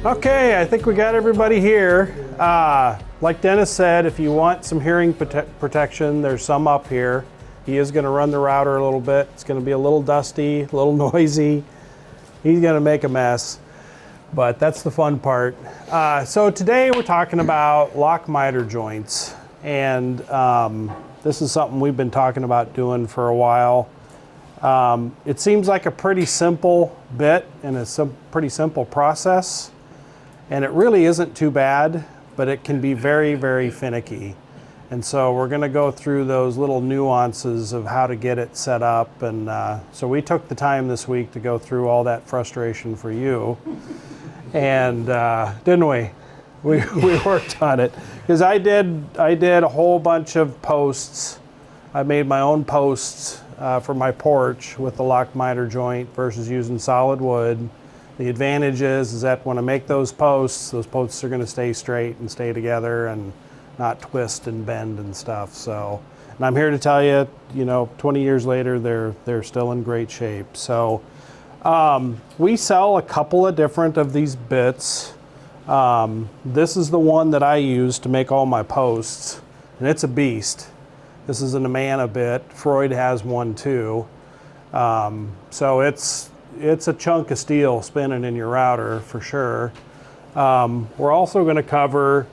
Okay, I think we got everybody here. Like Dennis said, if you want some hearing protection, there's some up here. He is going to run the router a little bit. It's going to be a little dusty, a little noisy. He's going to make a mess, but that's the fun part. So today we're talking about lock miter joints, and this is something we've been talking about doing for a while. It seems like a pretty simple bit and a pretty simple process, and it really isn't too bad, but it can be very, very finicky. And so we're going to go through those little nuances of how to get it set up. And so we took the time this week to go through all that frustration for you. And didn't we? We worked on it. Because I did a whole bunch of posts. I made my own posts for my porch with the lock miter joint versus using solid wood. The advantage is that when I make those posts are going to stay straight and stay together and not twist and bend and stuff. So, and I'm here to tell you, 20 years later, they're still in great shape. So, we sell a couple of different of these bits. This is the one that I use to make all my posts, and it's a beast. This is an Amana bit. Freud has one too. So it's a chunk of steel spinning in your router for sure. We're also going to cover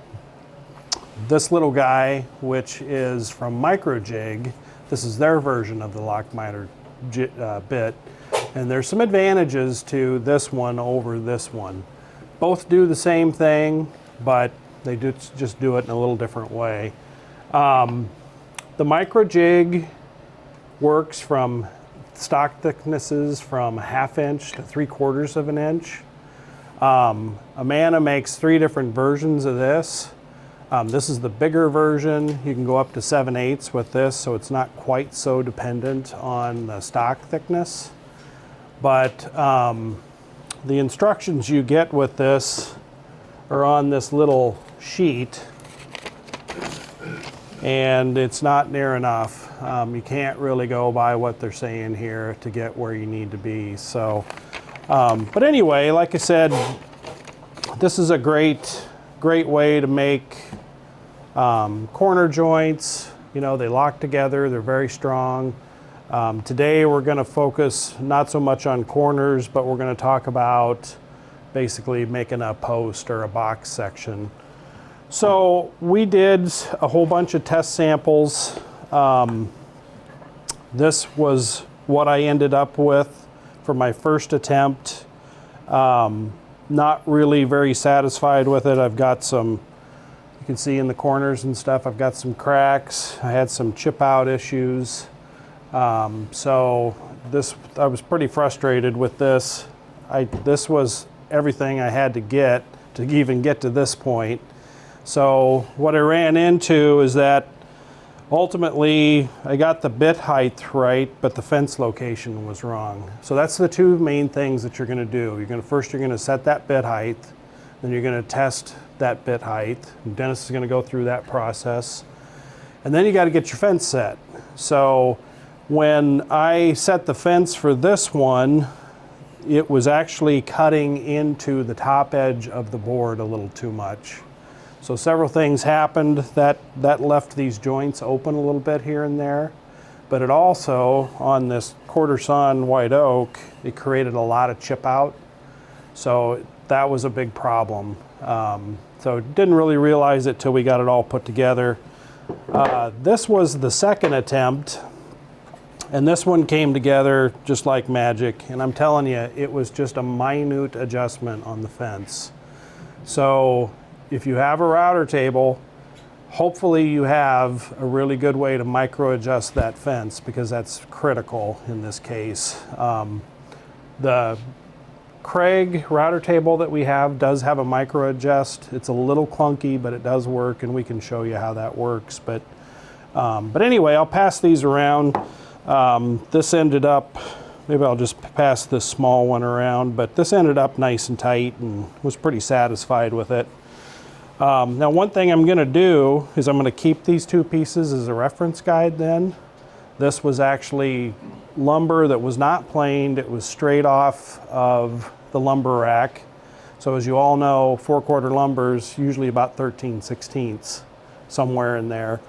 this little guy, which is from MicroJig. This is their version of the lock miter bit, and there's some advantages to this one over this one. Both do the same thing, but they just do it in a little different way. The MicroJig works from stock thicknesses from 1/2 inch to 3/4 of an inch. Amana makes 3 different versions of this. This is the bigger version. You can go up to 7/8 with this, so it's not quite so dependent on the stock thickness. But the instructions you get with this are on this little sheet, and it's not near enough. You can't really go by what they're saying here to get where you need to be. So, but anyway, like I said, this is a great way to make corner joints. They lock together, they're very strong. Today we're going to focus not so much on corners, but we're going to talk about basically making a post or a box section. So we did a whole bunch of test samples. This was what I ended up with for my first attempt. Not really very satisfied with it. I've got some, you can see in the corners and stuff, I've got some cracks. I had some chip out issues. So I was pretty frustrated with this. This was everything I had to get to even get to this point. So what I ran into is that ultimately I got the bit height right, but the fence location was wrong. So that's the 2 main things that you're going to do. First you're going to set that bit height, then you're going to test that bit height. And Dennis is going to go through that process. And then you got to get your fence set. So when I set the fence for this one, it was actually cutting into the top edge of the board a little too much. So several things happened that left these joints open a little bit here and there, but it also, on this quarter sawn white oak, it created a lot of chip out. So that was a big problem. So didn't really realize it till we got it all put together. This was the second attempt, and this one came together just like magic. And I'm telling you, it was just a minute adjustment on the fence. So if you have a router table, hopefully you have a really good way to micro adjust that fence, because that's critical in this case. The Craig router table that we have does have a micro adjust. It's a little clunky, but it does work, and we can show you how that works. But anyway, I'll pass these around. This ended up, maybe I'll just pass this small one around, but this ended up nice and tight and was pretty satisfied with it. Now one thing I'm going to do is I'm going to keep these 2 pieces as a reference guide then. This was actually lumber that was not planed. It was straight off of the lumber rack. So as you all know, 4/4 lumber's usually about 13/16, somewhere in there.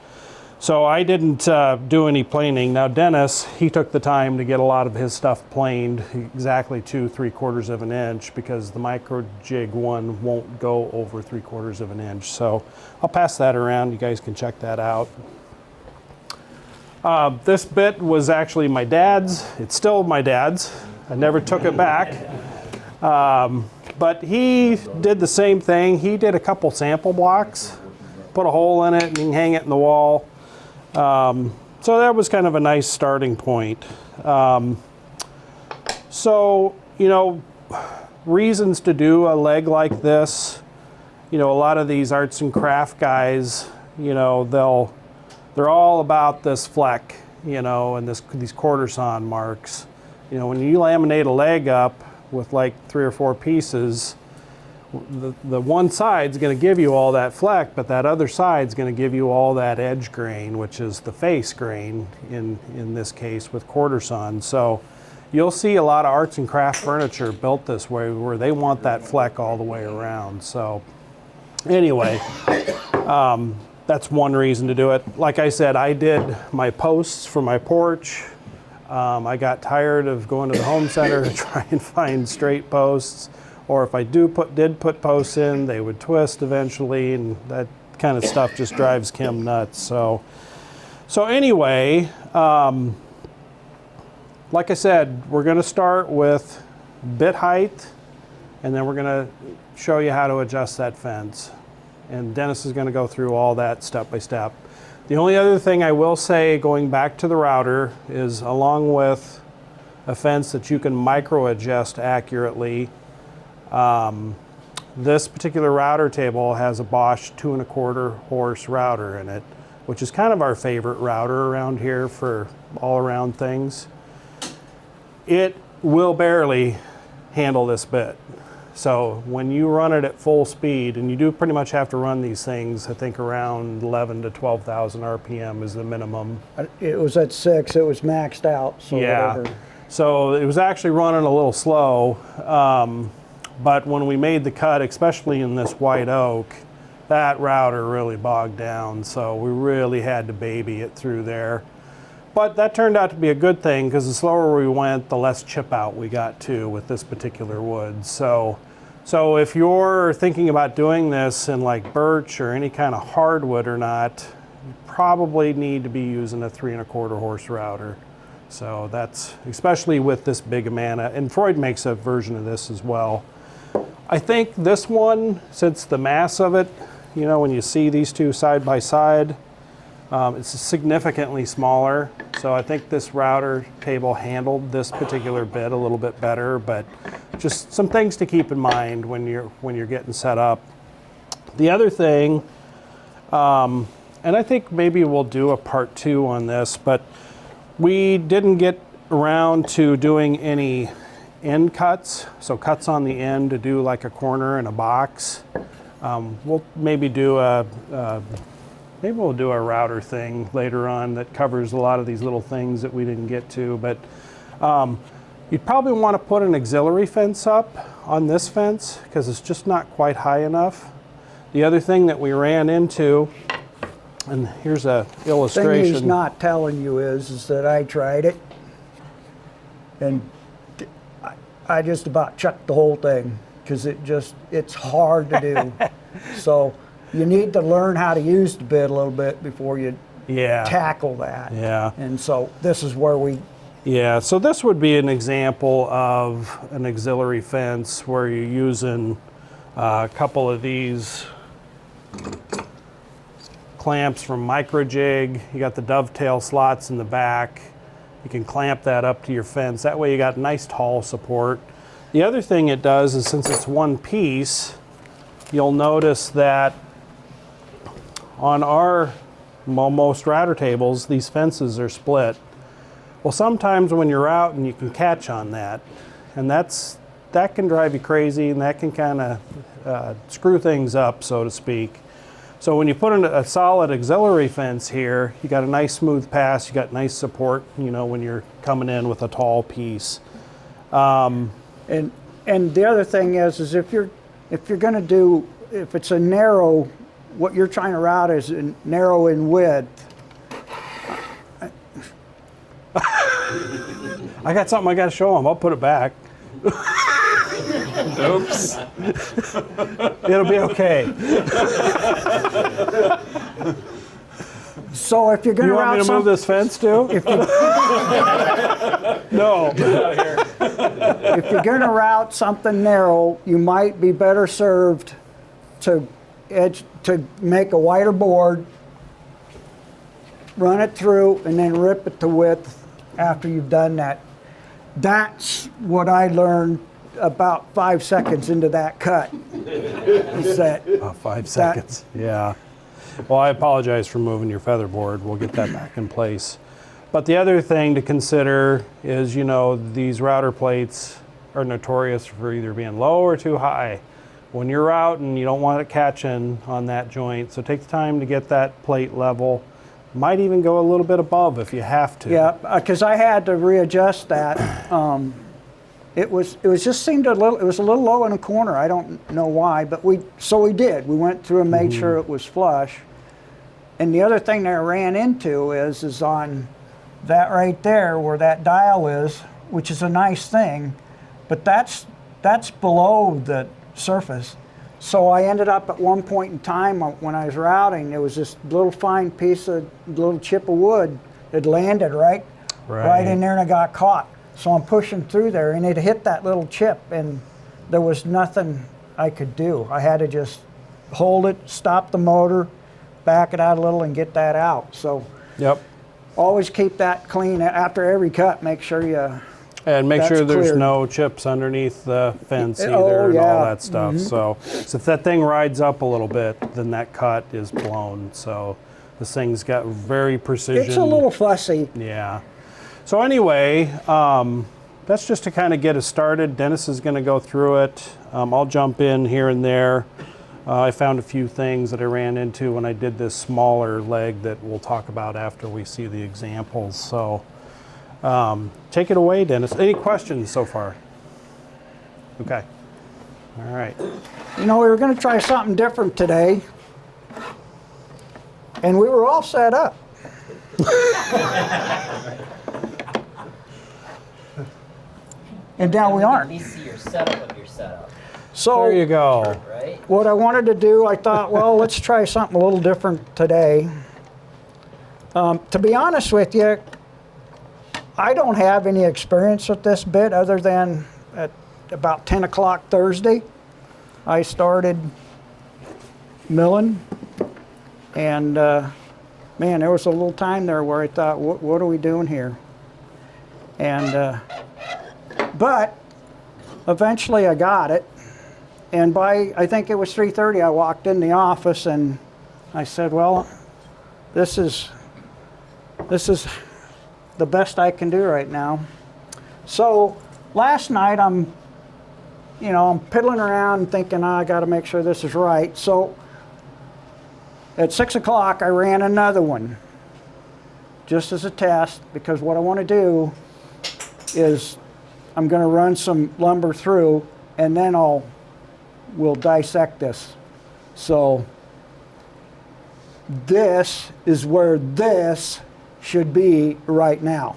So I didn't do any planing. Now Dennis, he took the time to get a lot of his stuff planed exactly to 3/4 of an inch, because the MicroJig one won't go over 3/4 of an inch. So I'll pass that around. You guys can check that out. This bit was actually my dad's. It's still my dad's. I never took it back. But he did the same thing. He did a couple sample blocks, put a hole in it, and you can hang it in the wall. So that was kind of a nice starting point. So, you know, reasons to do a leg like this, you know, a lot of these arts and craft guys, you know, they're all about this fleck, you know, and these quarter sawn marks. You know, when you laminate a leg up with like 3 or 4 pieces, the one side's going to give you all that fleck, but that other side's going to give you all that edge grain, which is the face grain in this case with quarter sawn. So you'll see a lot of arts and craft furniture built this way, where they want that fleck all the way around. So anyway, that's one reason to do it. Like I said, I did my posts for my porch. I got tired of going to the home center to try and find straight posts. Or if I did put posts in, they would twist eventually, and that kind of stuff just drives Kim nuts. So anyway, like I said, we're going to start with bit height, and then we're going to show you how to adjust that fence. And Dennis is going to go through all that step by step. The only other thing I will say, going back to the router, is along with a fence that you can micro adjust accurately, this particular router table has a Bosch 2 1/4 horse router in it, which is kind of our favorite router around here for all around things. It will barely handle this bit. So when you run it at full speed, and you do pretty much have to run these things, I think around 11 to 12,000 RPM is the minimum. It was at 6, it was maxed out. So yeah, whatever. So it was actually running a little slow. But when we made the cut, especially in this white oak, that router really bogged down. So we really had to baby it through there. But that turned out to be a good thing, because the slower we went, the less chip out we got too with this particular wood. So if you're thinking about doing this in like birch or any kind of hardwood or not, you probably need to be using a 3 1/4 horse router. So that's, especially with this big Amana, and Freud makes a version of this as well. I think this one, since the mass of it, you know, when you see these two side by side, it's significantly smaller. So I think this router table handled this particular bit a little bit better, but just some things to keep in mind when you're getting set up. The other thing, and I think maybe we'll do a part 2 on this, but we didn't get around to doing any end cuts, so cuts on the end to do like a corner in a box. We'll maybe do maybe we'll do a router thing later on that covers a lot of these little things that we didn't get to. But you'd probably want to put an auxiliary fence up on this fence, because it's just not quite high enough. The other thing that we ran into, and here's a illustration. The thing he's not telling you is that I tried it, and I just about chucked the whole thing, because it's hard to do. So you need to learn how to use the bit a little bit before you tackle that. Yeah. And so this is where we... Yeah, so this would be an example of an auxiliary fence where you're using a couple of these clamps from MicroJig. You got the dovetail slots in the back. You can clamp that up to your fence. That way you got nice tall support. The other thing it does is, since it's one piece, you'll notice that on our most router tables, these fences are split. Well, sometimes when you're out and you can catch on that, and that can drive you crazy, and that can kind of screw things up, so to speak. So when you put in a solid auxiliary fence here, you got a nice smooth pass, you got nice support, you know, when you're coming in with a tall piece. And the other thing is if you're if you're going to do, if it's a narrow, what you're trying to route is narrow in width. I got something I got to show him. I'll put it back. Oops. It'll be okay. So if you're going You to want me route to move this fence too? No. if you're going to route something narrow, you might be better served to make a wider board, run it through, and then rip it to width after you've done that. That's what I learned about 5 seconds into that cut. Is that 5 seconds. Yeah. Well, I apologize for moving your feather board. We'll get that back in place. But the other thing to consider is, you know, these router plates are notorious for either being low or too high. When you're routing, you don't want it catching on that joint. So take the time to get that plate level. Might even go a little bit above if you have to. Yeah, because I had to readjust that. It was just seemed it was a little low in the corner. I don't know why, but we did. We went through and made sure it was flush. And the other thing that I ran into is on that right there where that dial is, which is a nice thing, but that's below the surface. So I ended up at one point in time when I was routing, there was this little fine piece of little chip of wood that landed right in there, and I got caught. So I'm pushing through there, and it hit that little chip, and there was nothing I could do. I had to just hold it, stop the motor, back it out a little, and get that out. So always keep that clean after every cut. Make sure you and make sure there's cleared. no chips underneath the fence either, Oh, and all yeah. that stuff. So if that thing rides up a little bit, then that cut is blown. So this thing's got very precision. It's a little fussy. Yeah. So anyway, that's just to kind of get us started. Dennis is going to go through it. I'll jump in here and there. I found a few things that I ran into when I did this smaller leg that we'll talk about after we see the examples. So take it away, Dennis. Any questions so far? Okay. All right. You know, we were going to try something different today, and we were all set up. And now we At aren't. least see your setup of your setup, So There you go. right? what I wanted to do, I thought, well, let's try something a little different today. To be honest with you, I don't have any experience with this bit other than at about 10 o'clock Thursday, I started milling. And man, there was a little time there where I thought, what are we doing here? And but eventually I got it. And by, I think it was 3:30, I walked in the office and I said, well, this is the best I can do right now. So last night I'm piddling around thinking, I got to make sure this is right. So at 6 o'clock I ran another one just as a test, because what I want to do is I'm going to run some lumber through and then we'll dissect this. So this is where this should be right now.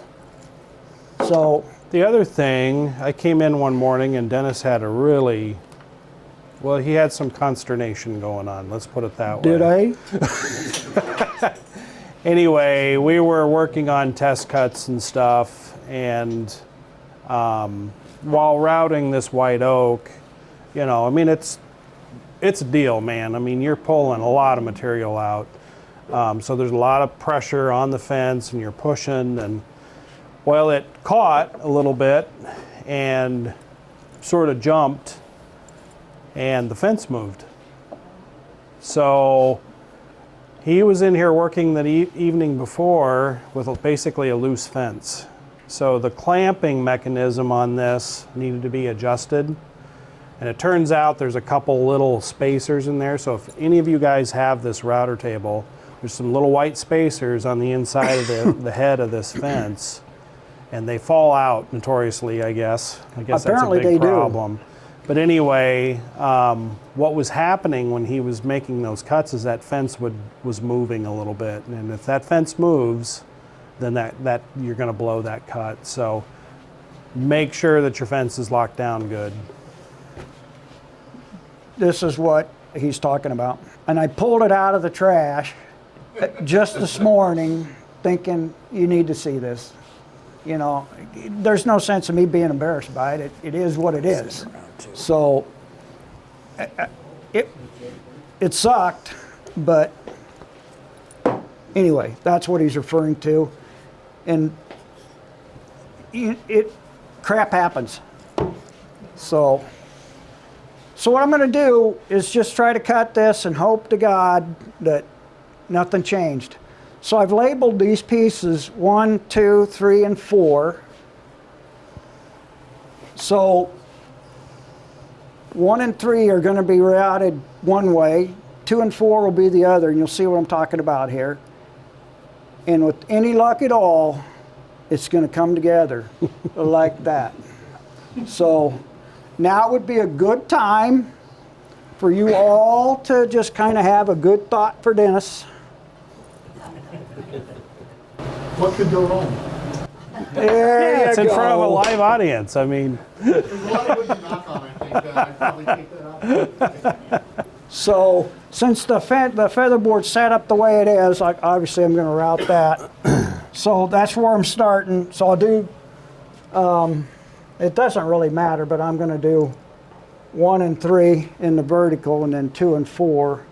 So The other thing, I came in one morning and Dennis had he had some consternation going on. Let's put it that way. did I? Anyway, we were working on test cuts and stuff, and while routing this white oak, I mean, it's a deal, man. I mean, you're pulling a lot of material out. So there's a lot of pressure on the fence, and you're pushing, and well, it caught a little bit and sort of jumped, and the fence moved. So he was in here working the evening before with basically a loose fence. So the clamping mechanism on this needed to be adjusted. And it turns out there's a couple little spacers in there. So if any of you guys have this router table, there's some little white spacers on the inside of the head of this fence. And they fall out notoriously, I guess. Apparently that's a big they do. problem. But anyway, what was happening when he was making those cuts is that fence was moving a little bit, and if that fence moves, then that you're going to blow that cut. So make sure that your fence is locked down good. This is what he's talking about. And I pulled it out of the trash just this morning thinking, you need to see this. You know, there's no sense of me being embarrassed by it. It is what it is. So it sucked, but anyway, that's what he's referring to. And crap happens. So what I'm going to do is just try to cut this and hope to God that nothing changed. So I've labeled these pieces 1, 2, 3, and 4. So 1 and 3 are going to be routed one way, 2 and 4 will be the other, and you'll see what I'm talking about here. And with any luck at all, it's going to come together like that. So now would be a good time for you all to just kind of have a good thought for Dennis. What could go wrong? There It's you in front of a go. live audience. I mean, There's a lot of wood to knock on, I think. I'd probably take that out. So since the featherboard's set up the way it is, obviously I'm going to route that. So that's where I'm starting. So I'll do, it doesn't really matter, but I'm going to do 1 and 3 in the vertical and then 2 and 4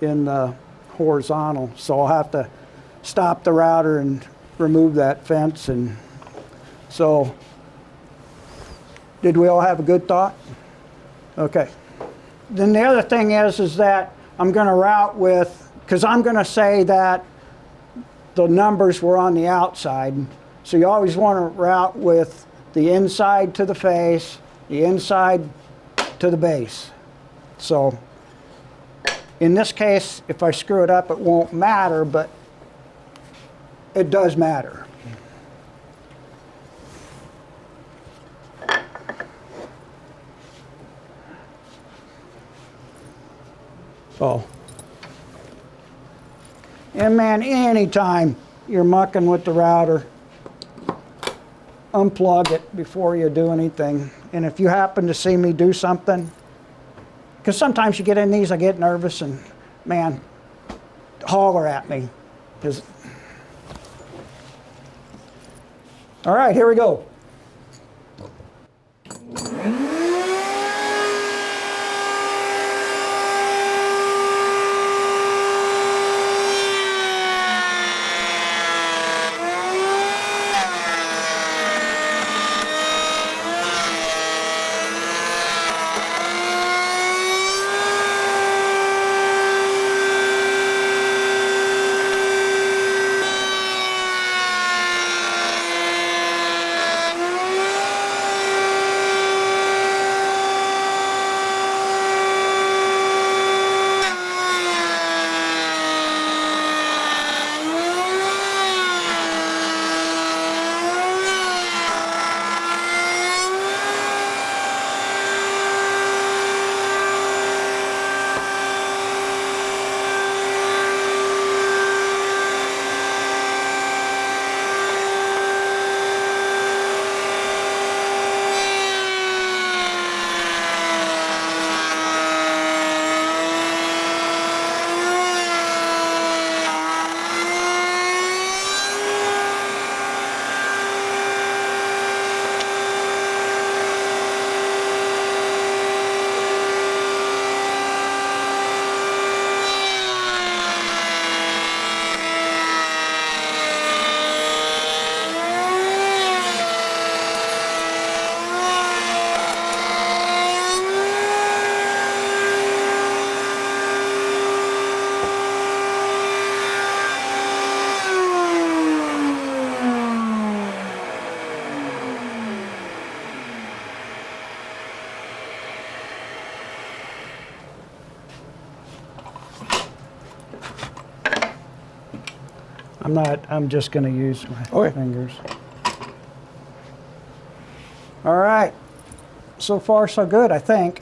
in the horizontal. So I'll have to stop the router and remove that fence. And so, did we all have a good thought? Okay. Then the other thing is that I'm going to route with, because I'm going to say that the numbers were on the outside. So you always want to route with the inside to the face, the inside to the base. So in this case, if I screw it up, it won't matter, but it does matter. oh, And man, anytime you're mucking with the router, unplug it before you do anything. And if you happen to see me do something, because sometimes you get in these, I get nervous, and man, holler at me. 'Cause all right, here we go. I'm just going to use my Okay. fingers. All right. so far so good, I think.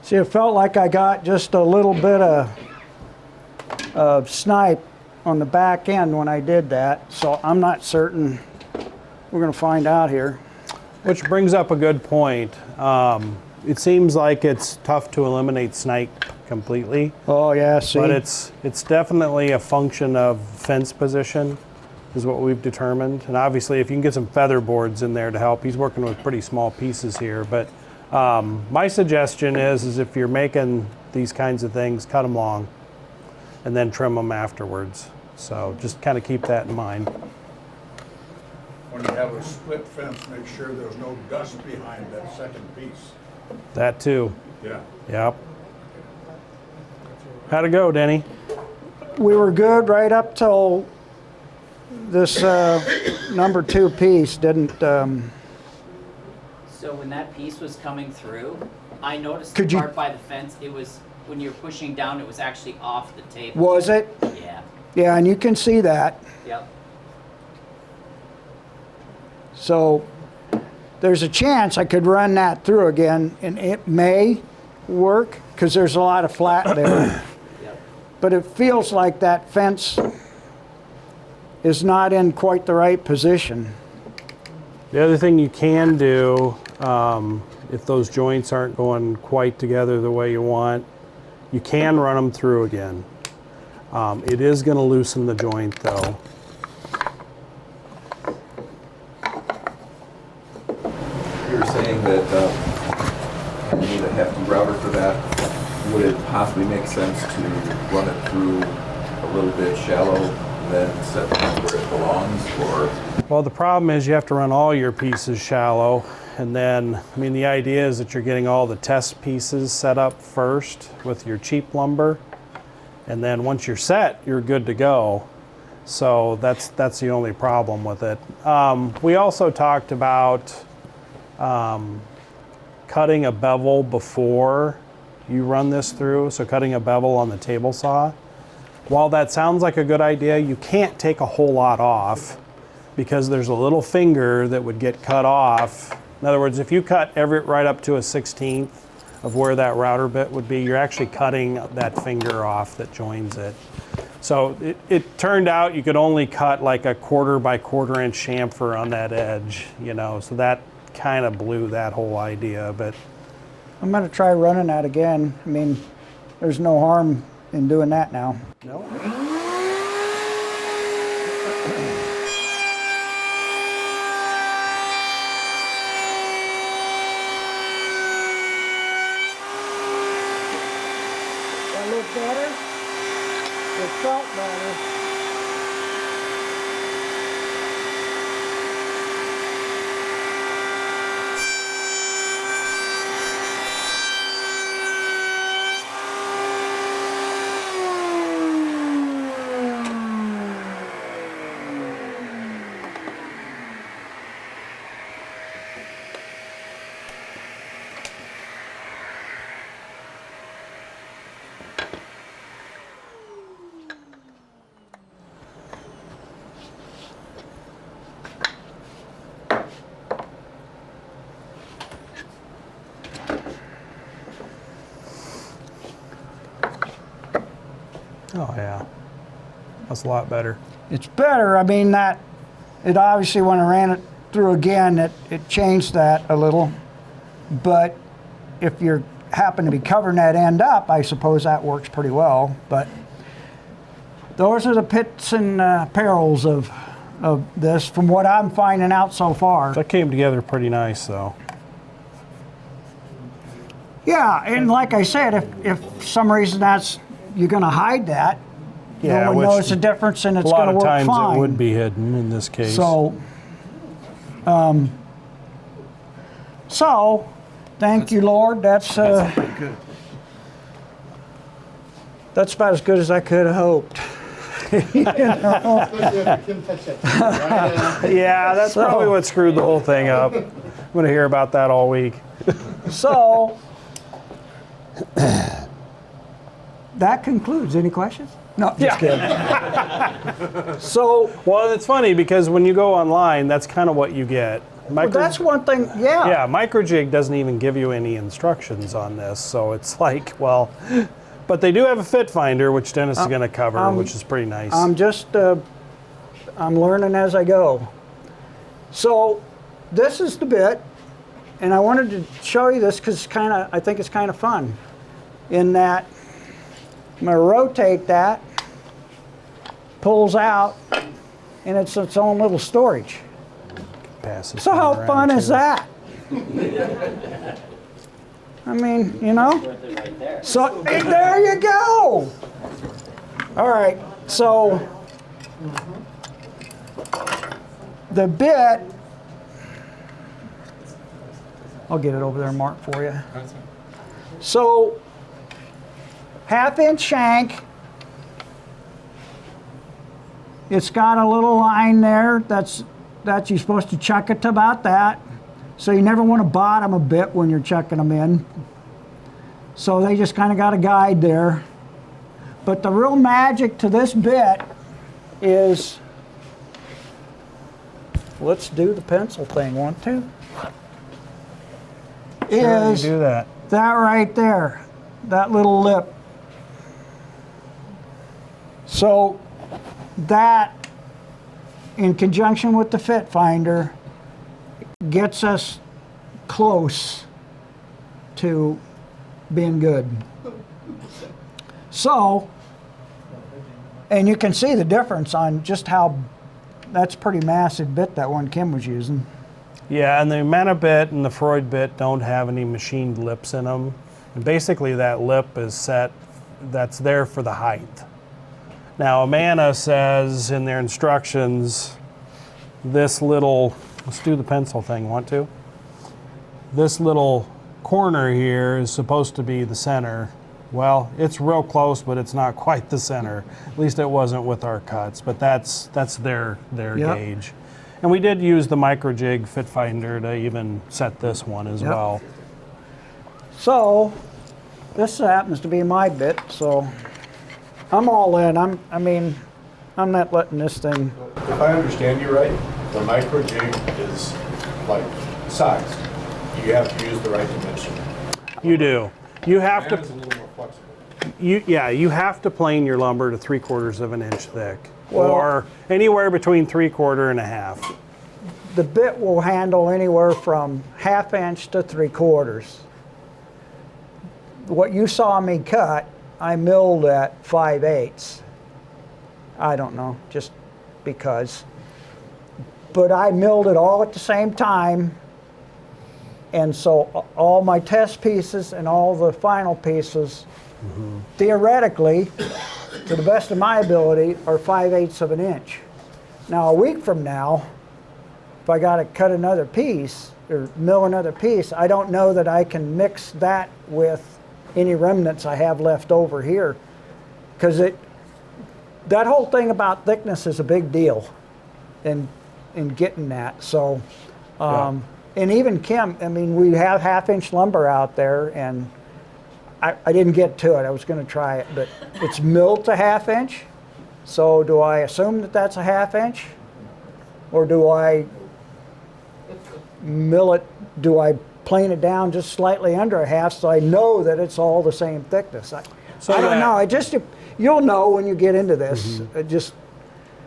See, it felt like I got just a little bit of snipe on the back end when I did that, so I'm not certain. We're going to find out here. Which brings up a good point. It seems like it's tough to eliminate snipe completely, Oh yeah, see? but it's definitely a function of fence position, is what we've determined. And obviously, if you can get some feather boards in there to help, he's working with pretty small pieces here. But my suggestion is if you're making these kinds of things, cut them long, and then trim them afterwards. So just kind of keep that in mind. When you have a split fence, make sure there's no dust behind that second piece. That too. Yeah. Yep. How'd it go, Denny? We were good right up till this number 2 piece didn't. So when that piece was coming through, I noticed Could the you- part by the fence, it was, when you're pushing down, it was actually off the table. Was it? Yeah, Yeah, and you can see that. yep. So there's a chance I could run that through again, and it may work because there's a lot of flat there. Yep. But it feels like that fence is not in quite the right position. The other thing you can do, if those joints aren't going quite together the way you want, you can run them through again. It is going to loosen the joint though. You were saying that you need a hefty router for that. Would it possibly make sense to run it through a little bit shallow, then set it where it belongs, or? Well, the problem is you have to run all your pieces shallow, and then, I mean, the idea is that you're getting all the test pieces set up first with your cheap lumber, and then once you're set, you're good to go. So that's the only problem with it. We also talked about cutting a bevel before you run this through, so cutting a bevel on the table saw. While that sounds like a good idea, you can't take a whole lot off because there's a little finger that would get cut off. In other words, if you cut right up to a 16th of where that router bit would be, you're actually cutting that finger off that joins it. So it turned out you could only cut like a 1/4 by 1/4 inch chamfer on that edge, you know, so that kind of blew that whole idea. But I'm going to try running that again. I mean, there's no harm in doing that now. no. That looked better? It felt better. Oh yeah, that's a lot better. It's better. I mean, that it obviously when I ran it through again, it changed that a little. But if you happen to be covering that end up, I suppose that works pretty well. But those are the pits and perils of this, from what I'm finding out so far. That came together pretty nice, though. Yeah, and like I said, if for some reason you're going to hide that, Yeah, no one which knows the difference, and it's A lot going to of work times fine. it would be hidden in this case. So, thank you, Lord. That's Good. that's about as good as I could have hoped. Especially after Kim touched that right yeah, that's So- probably what screwed the whole thing up. I'm going to hear about that all week. So, that concludes. Any questions? No, just kidding. So, Well, it's funny because when you go online, that's kind of what you get. well, that's one thing. Yeah. Yeah, MicroJig doesn't even give you any instructions on this, so it's like, well, but they do have a FitFinder, which Dennis is going to cover, which is pretty nice. I'm just, I'm learning as I go. So, this is the bit, and I wanted to show you this because I think it's kind of fun. In that, I'm going to rotate that, pulls out, and it's its own little storage. Pass this So one how around, fun is too. that? I mean, you know? Worth it right there. So hey, there you go. All right, so the bit, I'll get it over there, Mark, for you. So 1/2-inch shank. It's got a little line there that you're supposed to chuck it to about that. So you never want to bottom a bit when you're chucking them in. So they just kind of got a guide there. But the real magic to this bit is, let's do the pencil thing, want to? Sure, you Is do that. that right there, that little lip. So that, in conjunction with the FitFinder, gets us close to being good. So, and you can see the difference on just how, that's a pretty massive bit, that one Kim was using. Yeah, and the Amana bit and the Freud bit don't have any machined lips in them. And basically that lip is set, that's there for the height. Now Amana says in their instructions, this little, let's do the pencil thing, want to? This little corner here is supposed to be the center. Well, it's real close, but it's not quite the center. At least it wasn't with our cuts, but that's their Yep. gauge. And we did use the MicroJig FitFinder to even set this one as Yep. well. So, this happens to be my bit, so I'm all in. I'm not letting this thing. If I understand you right, the MicroJig is like sized. You have to use the right dimension. You do. You have It's a to, little more flexible. you have to plane your lumber to 3/4 of an inch thick, Well- or anywhere between 3/4 and a half. The bit will handle anywhere from 1/2 inch to 3/4. What you saw me cut, I milled at 5/8. I don't know, just because. But I milled it all at the same time, And so all my test pieces and all the final pieces, theoretically, to the best of my ability, are 5/8 of an inch. Now a week from now, if I got to cut another piece or mill another piece, I don't know that I can mix that with any remnants I have left over here, because that whole thing about thickness is a big deal in getting that. So, and even Kim, I mean, we have 1/2 inch lumber out there, and I didn't get to it. I was going to try it, but it's milled to 1/2 inch. So do I assume that that's a 1/2 inch, or do I mill it? Do I plane it down just slightly under a half so I know that it's all the same thickness? I don't know. You'll know when you get into this.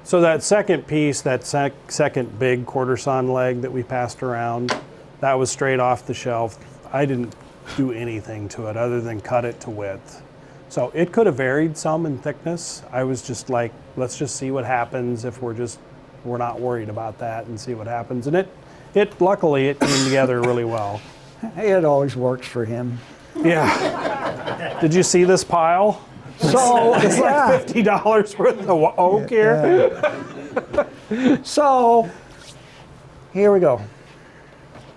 So that second piece, that second big quarter sawn leg that we passed around, that was straight off the shelf. I didn't do anything to it other than cut it to width. So it could have varied some in thickness. I was just like, let's just see what happens if we're not worried about that, and see what happens. And luckily it came together really well. It always works for him. Yeah. Did you see this pile? So It's like $50 worth of oak here. Yeah. So here we go.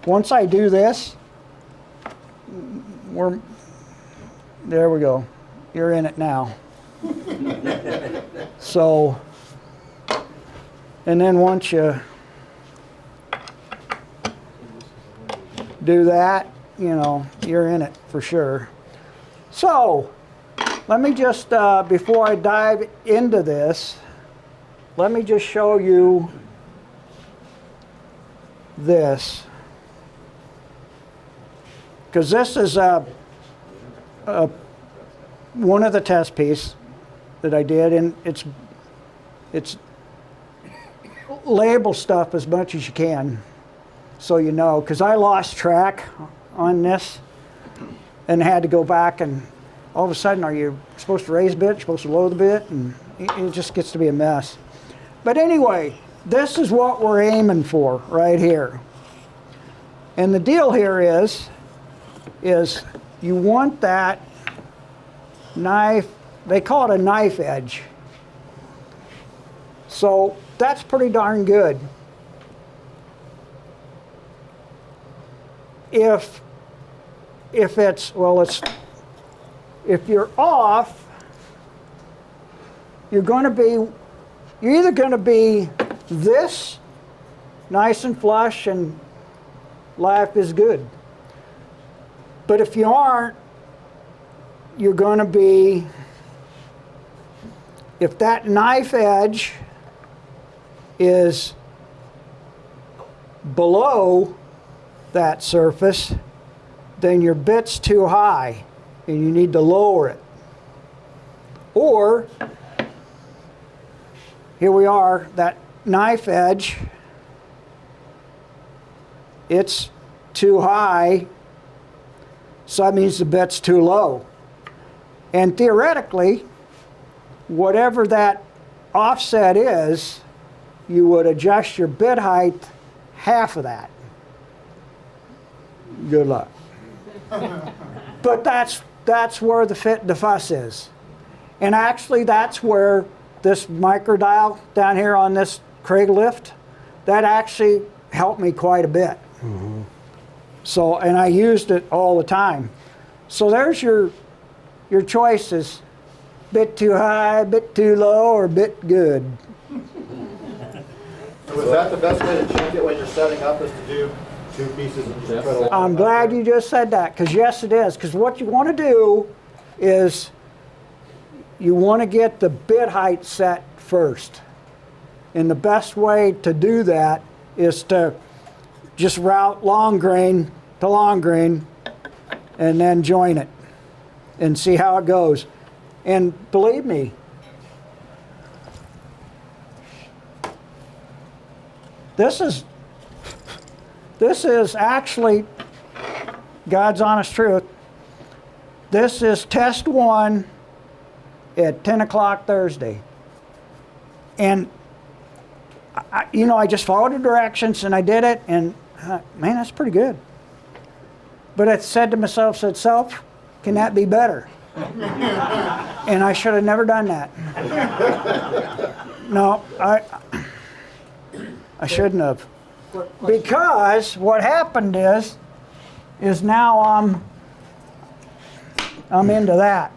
Once I do this, there we go. You're in it now. So, and then once you do that, you're in it for sure. So, let me just, before I dive into this, let me just show you this. Because this is one of the test pieces that I did, and it's label stuff as much as you can, so you know, because I lost track on this and had to go back, and all of a sudden, are you supposed to raise a bit, you're supposed to lower the bit, and it just gets to be a mess. But anyway, this is what we're aiming for right here. And the deal here is you want that knife, they call it a knife edge. So that's pretty darn good. If you're off, you're either going to be this nice and flush and life is good. But if you aren't, you're going to be, if that knife edge is below that surface, then your bit's too high and you need to lower it. Or, here we are, that knife edge, it's too high, so that means the bit's too low. And theoretically, whatever that offset is, you would adjust your bit height half of that. Good luck. But that's where the fuss is. And actually that's where this micro dial down here on this Craig lift, that actually helped me quite a bit. Mm-hmm. So, and I used it all the time. So there's your choices. Bit too high, bit too low, or bit good. So is that the best way to check it when you're setting up, is to do two pieces and just put a I'm glad you just said that, because yes it is. Because what you want to do is you want to get the bit height set first. And the best way to do that is to just route long grain to long grain and then join it and see how it goes. And believe me, this is actually God's honest truth. This is test 1 at 10 o'clock Thursday. And I just followed the directions and I did it, and man, that's pretty good. But I said to myself, self, can that be better? And I should have never done that. No, I shouldn't have. Because what happened is now I'm into that.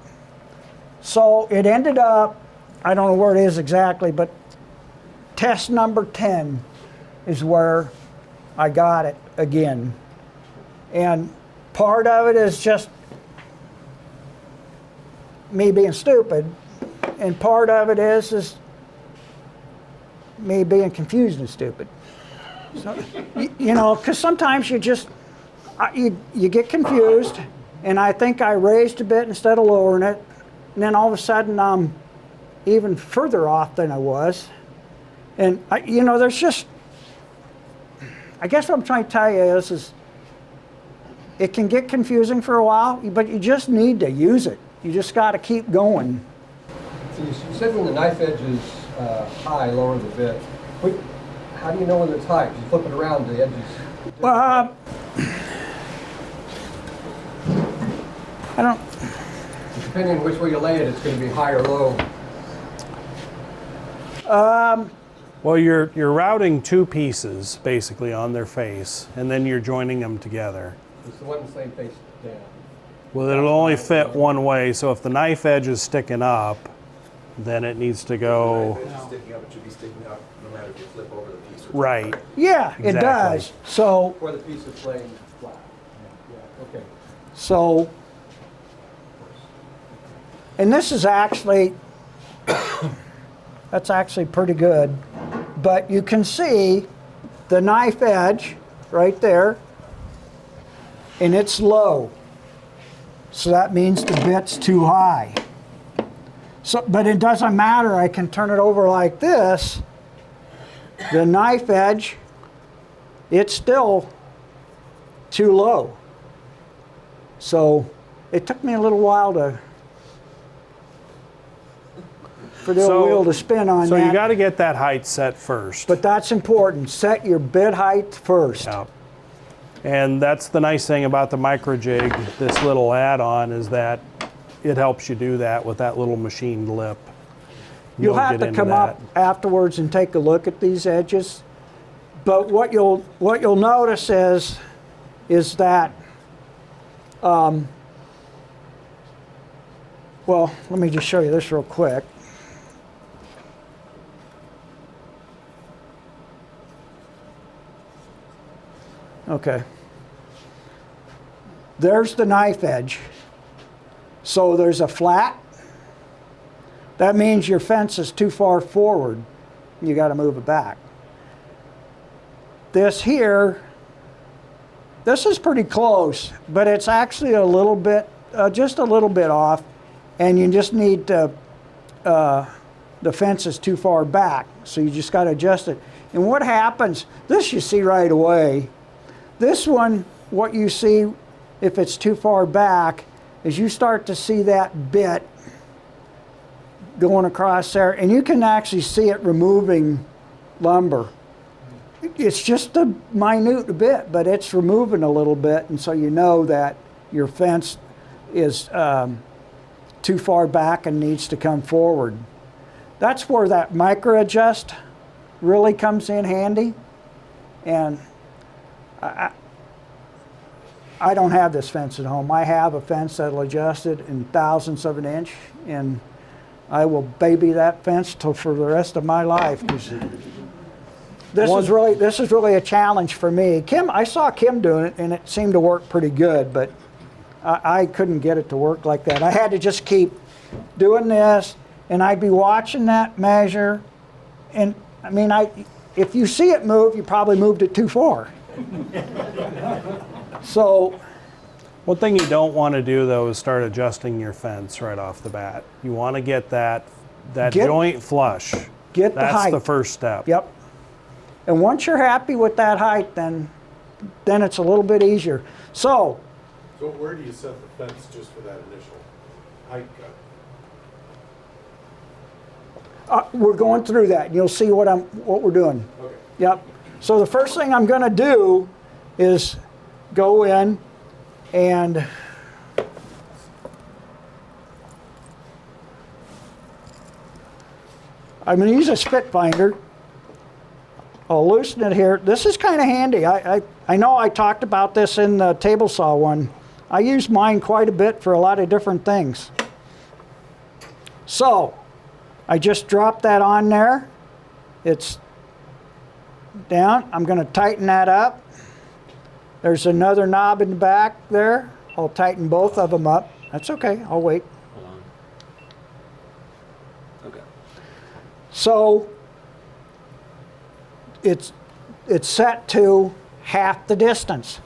So it ended up, I don't know where it is exactly, but test number 10 is where I got it again. And part of it is just me being stupid, and part of it is me being confused and stupid. So, you know, because sometimes you just, you get confused, and I think I raised a bit instead of lowering it, and then all of a sudden I'm even further off than I was. And, you know, there's just, I guess what I'm trying to tell you is it can get confusing for a while, but you just need to use it. You just got to keep going. So you said when the knife edge is high, lower the bit. How do you know when it's high? Because you flip it around, the edge is... Well, I don't... Depending on which way you lay it, it's going to be high or low. Well, you're routing two pieces basically on their face, and then you're joining them together. It's the one in the same face down. Well, it'll only fit one way, so if the knife edge is sticking up, then it needs to go... If it's sticking up, it should be sticking up no matter if you flip over the piece or... Right. Yeah, Exactly. it does. So, Or the piece is laying flat. Yeah, okay. so, and this is actually, that's actually pretty good. But you can see the knife edge right there, and it's low. So that means the bit's too high. So, but it doesn't matter, I can turn it over like this. The knife edge, it's still too low. So it took me a little while for the wheel to spin on So that. you got to get that height set first. But that's important. Set your bit height first. Yeah. And that's the nice thing about the MicroJig, this little add-on, is that it helps you do that with that little machined lip. You'll have to come up afterwards and take a look at these edges. But what you'll notice is that, well, let me just show you this real quick. Okay. There's the knife edge. So there's a flat. That means your fence is too far forward. You got to move it back. This here, this is pretty close, but it's actually a little bit, just a little bit off, and you just need to, the fence is too far back, so you just got to adjust it. And what happens, this you see right away. This one, what you see, if it's too far back, is you start to see that bit going across there, and you can actually see it removing lumber. It's just a minute bit, but it's removing a little bit, and so you know that your fence is too far back and needs to come forward. That's where that micro adjust really comes in handy. And I don't have this fence at home. I have a fence that'll adjust it in thousandths of an inch, and I will baby that fence for the rest of my life. 'Cause this is really a challenge for me. I saw Kim doing it, and it seemed to work pretty good, but I couldn't get it to work like that. I had to just keep doing this, and I'd be watching that measure, and I mean, if you see it move, you probably moved it too far. So, one thing you don't want to do though is start adjusting your fence right off the bat. You want to get that joint flush. Get the height. That's the first step. Yep. And once you're happy with that height, then it's a little bit easier. So where do you set the fence just for that initial height cut? we're going through that, and you'll see what we're doing. Okay. Yep. So the first thing I'm going to do is go in And I'm going to use a FitFinder. I'll loosen it here. This is kind of handy. I know I talked about this in the table saw one. I use mine quite a bit for a lot of different things. So I just dropped that on there. It's down. I'm going to tighten that up. There's another knob in the back there. I'll tighten both of them up. That's okay. I'll wait. Hold on. Okay. So it's set to half the distance.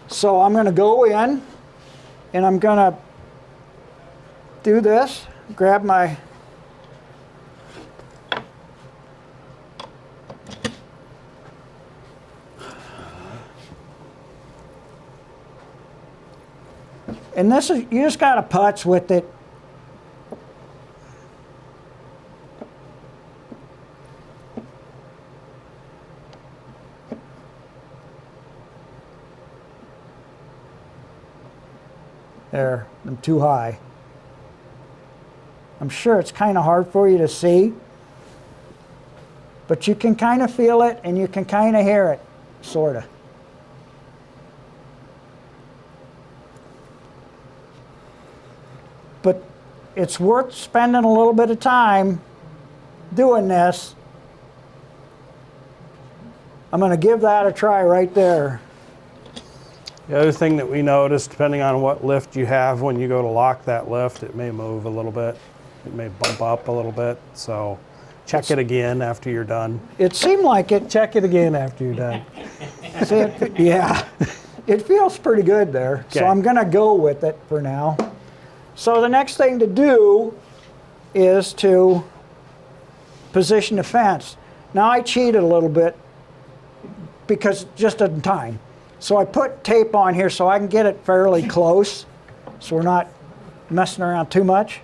So I'm going to go in and I'm going to do this, grab my and this is, you just got to putz with it. There, I'm too high. I'm sure it's kind of hard for you to see, but you can kind of feel it and you can kind of hear it, sort of. But it's worth spending a little bit of time doing this. I'm going to give that a try right there. The other thing that we noticed, depending on what lift you have, when you go to lock that lift, it may move a little bit. It may bump up a little bit. So check it again after you're done. It seemed like it. Check it again after you're done. See, yeah, it feels pretty good there. So Okay. I'm going to go with it for now. So the next thing to do is to position the fence. Now I cheated a little bit because just in time. So I put tape on here so I can get it fairly close so we're not messing around too much.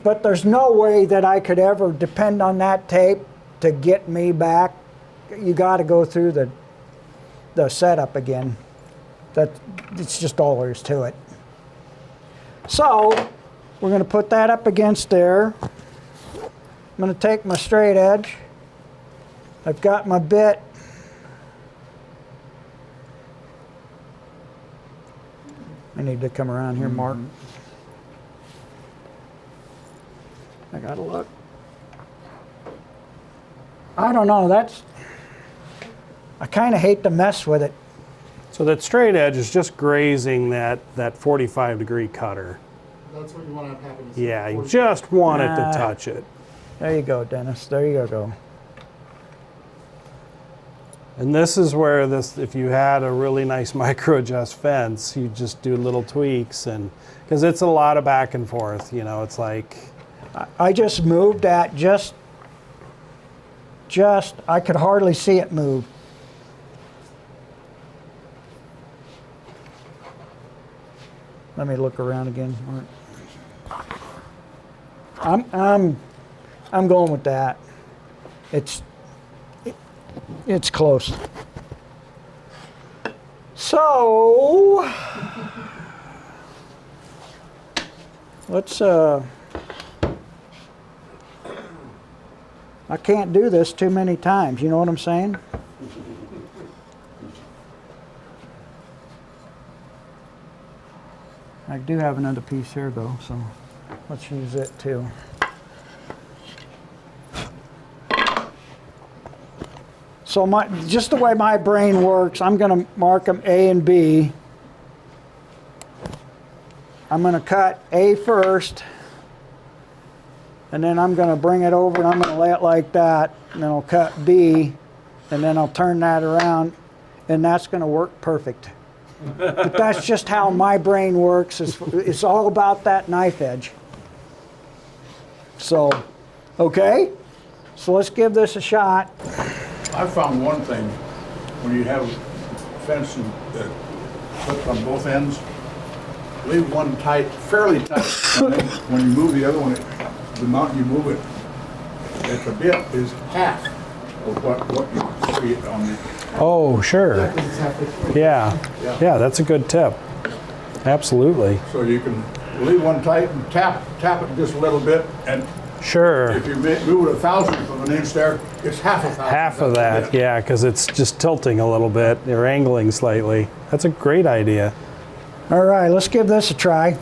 But there's no way that I could ever depend on that tape to get me back. You got to go through the setup again. It's just all there is to it. So we're going to put that up against there. I'm going to take my straight edge. I've got my bit. I need to come around here, Mark. I gotta look. I don't know, I kind of hate to mess with it. So that straight edge is just grazing that 45-degree cutter. That's what you want to have happen. is Yeah, you 45. just want it Nah. to touch it. There you go, Dennis. There you go. And this is where this, if you had a really nice micro adjust fence, you just do little tweaks, and because it's a lot of back and forth, you know, it's like, I just moved that just I could hardly see it move. Let me look around again, Mark. I'm going with that. It's close. So let's I can't do this too many times, you know what I'm saying? I do have another piece here though, so let's use it too. So just the way my brain works, I'm going to mark them A and B. I'm going to cut A first, and then I'm going to bring it over and I'm going to lay it like that, and then I'll cut B, and then I'll turn that around, and that's going to work perfect. But that's just how my brain works. It's all about that knife edge. So, okay, so let's give this a shot. I found one thing, when you have fencing that clips on both ends, leave one tight, fairly tight, and then when you move the other one, the amount you move it, at the bit is half of what you concrete on the, Oh, sure. Yeah. Yeah, that's a good tip. Absolutely. so you can leave one tight and tap it just a little bit, and Sure. if you move it 1/1000th of an inch there, it's half a thousandth. Half of that, yeah, because it's just tilting a little bit. You're angling slightly. That's a great idea. All right, let's give this a try.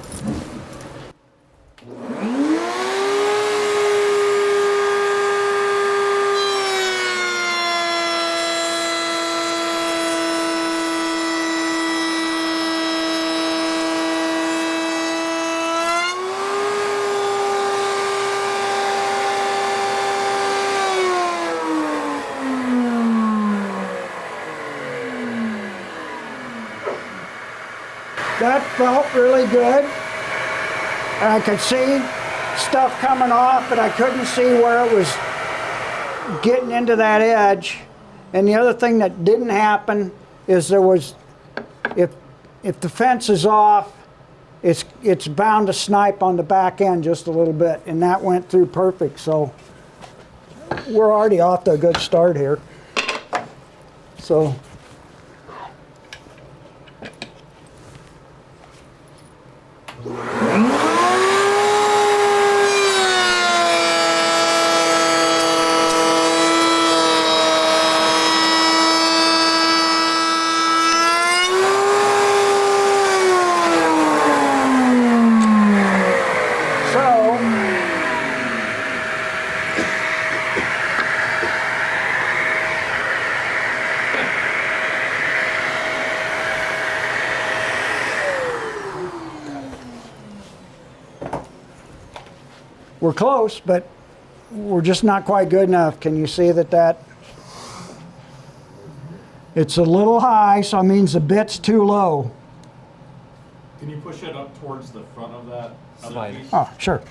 That felt really good. I could see stuff coming off, but I couldn't see where it was getting into that edge. And the other thing that didn't happen is there was, if the fence is off, it's bound to snipe on the back end just a little bit, and that went through perfect. So we're already off to a good start here. So. We're close, but we're just not quite good enough. Can you see that it's a little high, so it means the bit's too low. Can you push it up towards the front of that other piece? Oh, sure.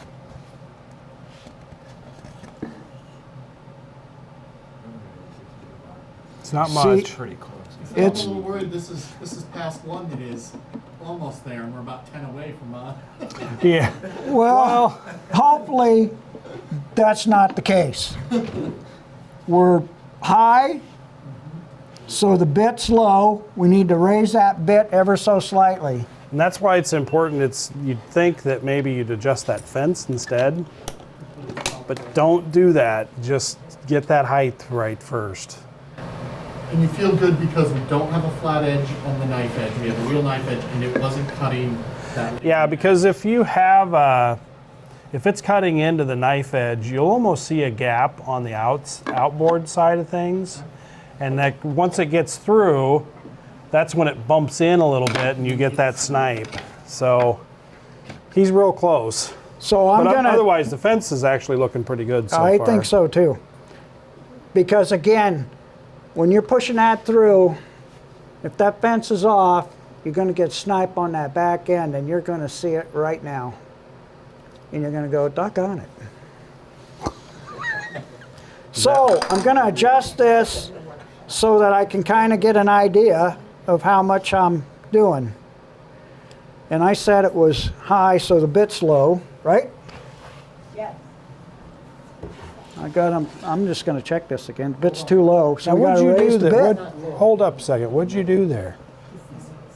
It's not See, much. Pretty close. I'm a It's- little worried this is past one that is almost there, and we're about 10 away from Yeah. Well, hopefully that's not the case. We're high, so the bit's low. We need to raise that bit ever so slightly. And that's why it's important. You'd think that maybe you'd adjust that fence instead, but don't do that. Just get that height right first. And you feel good because we don't have a flat edge on the knife edge. We have a real knife edge, and it wasn't cutting that. Yeah, because if you have if it's cutting into the knife edge, you'll almost see a gap on the outboard side of things, and that once it gets through, that's when it bumps in a little bit, and you get that snipe. So he's real close. So I'm But gonna. otherwise, the fence is actually looking pretty good so I far. think so too. Because again, when you're pushing that through, if that fence is off, you're going to get snipe on that back end, and you're going to see it right now. And you're going to go, doggone it. So I'm going to adjust this so that I can kind of get an idea of how much I'm doing. And I said it was high, so the bit's low, right? Yes. I'm just going to check this again. The bit's too low, so Now, we got what'd to you raise do the there? bit. Hold up a second. What'd you do there?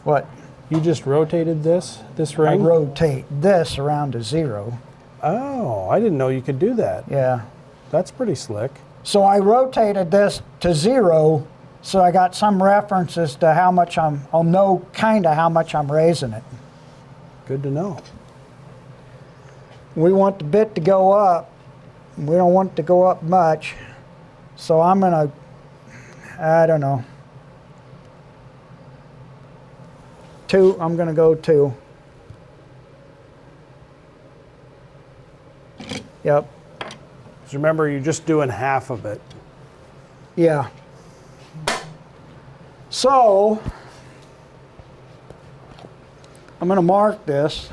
What? You just rotated this I ring? rotate this around to 0. Oh, I didn't know you could do that. Yeah. That's pretty slick. So I rotated this to 0, so I got some references to how much I'll know kind of how much I'm raising it. Good to know. We want the bit to go up. We don't want it to go up much. So I'm going to, I don't know. 2, I'm going to go 2. Yep. Because remember, you're just doing half of it. Yeah. So, I'm going to mark this.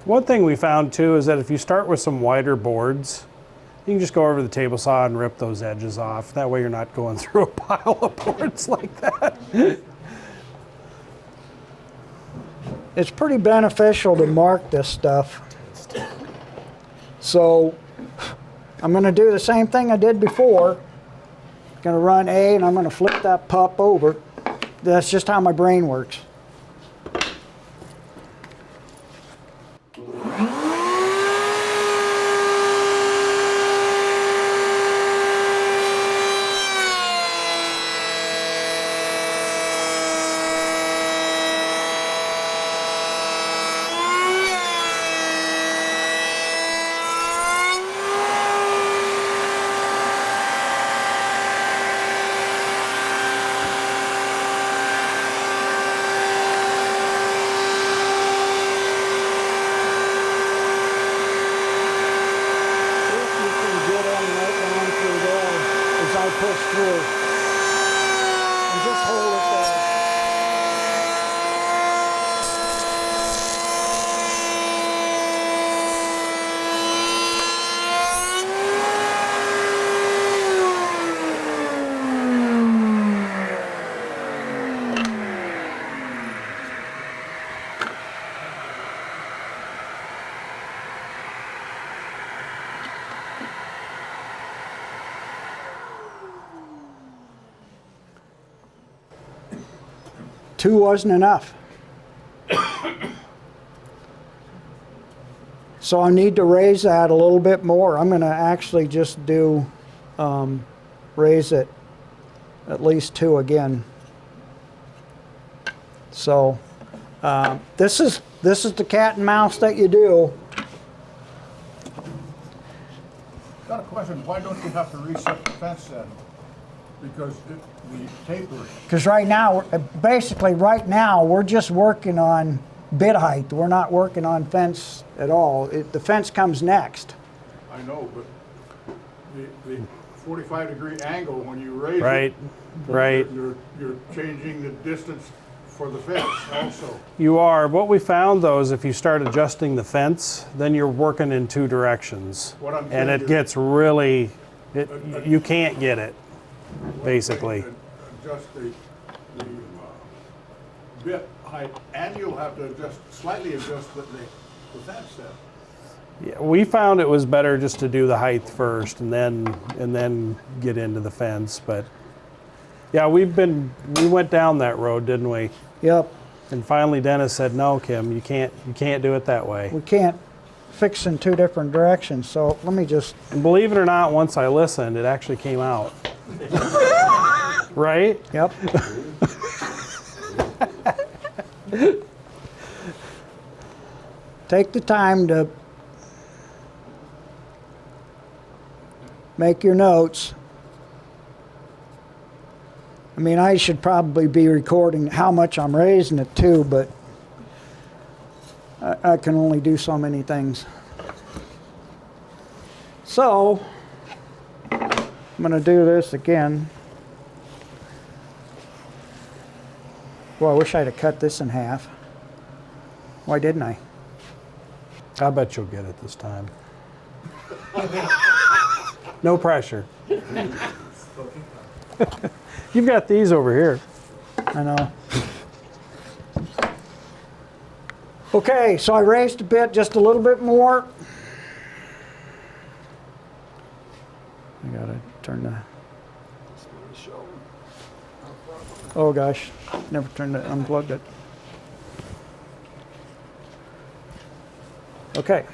One thing we found too is that if you start with some wider boards, you can just go over the table saw and rip those edges off. That way you're not going through a pile of boards like that. It's pretty beneficial to mark this stuff. So, I'm going to do the same thing I did before. Going to run A, and I'm going to flip that pup over. That's just how my brain works. Push through and just hold it there. Two wasn't enough. So I need to raise that a little bit more. I'm going to actually just do raise it at least 2 again. So this is the cat and mouse that you do. Got a question, why don't you have to reset the fence then? Because the taper. Because right now, basically right now, we're just working on bit height. We're not working on fence at all. The fence comes next. I know, but the 45-degree angle when you raise Right, it, right. You're changing the distance for the fence also. You are. What we found though is if you start adjusting the fence, then you're working in 2 directions. What I'm and saying it is- gets really, you can't get it, basically. Adjust the bit height, and you'll have to slightly adjust the fence then. Yeah, we found it was better just to do the height first and then get into the fence. But yeah, we went down that road, didn't we? Yep. And finally Dennis said, no, Kim, you can't do it that way. We can't fix in 2 different directions. So let me just. And believe it or not, once I listened, it actually came out. Right? Yep. Take the time to make your notes. I mean, I should probably be recording how much I'm raising it to, but I can only do so many things. So, I'm going to do this again. Well, I wish I'd have cut this in half. Why didn't I? I bet you'll get it this time. No pressure. You've got these over here. I know. Okay, so I raised the bit just a little bit more. I gotta turn the. Oh gosh, never turned it, unplugged it. Okay.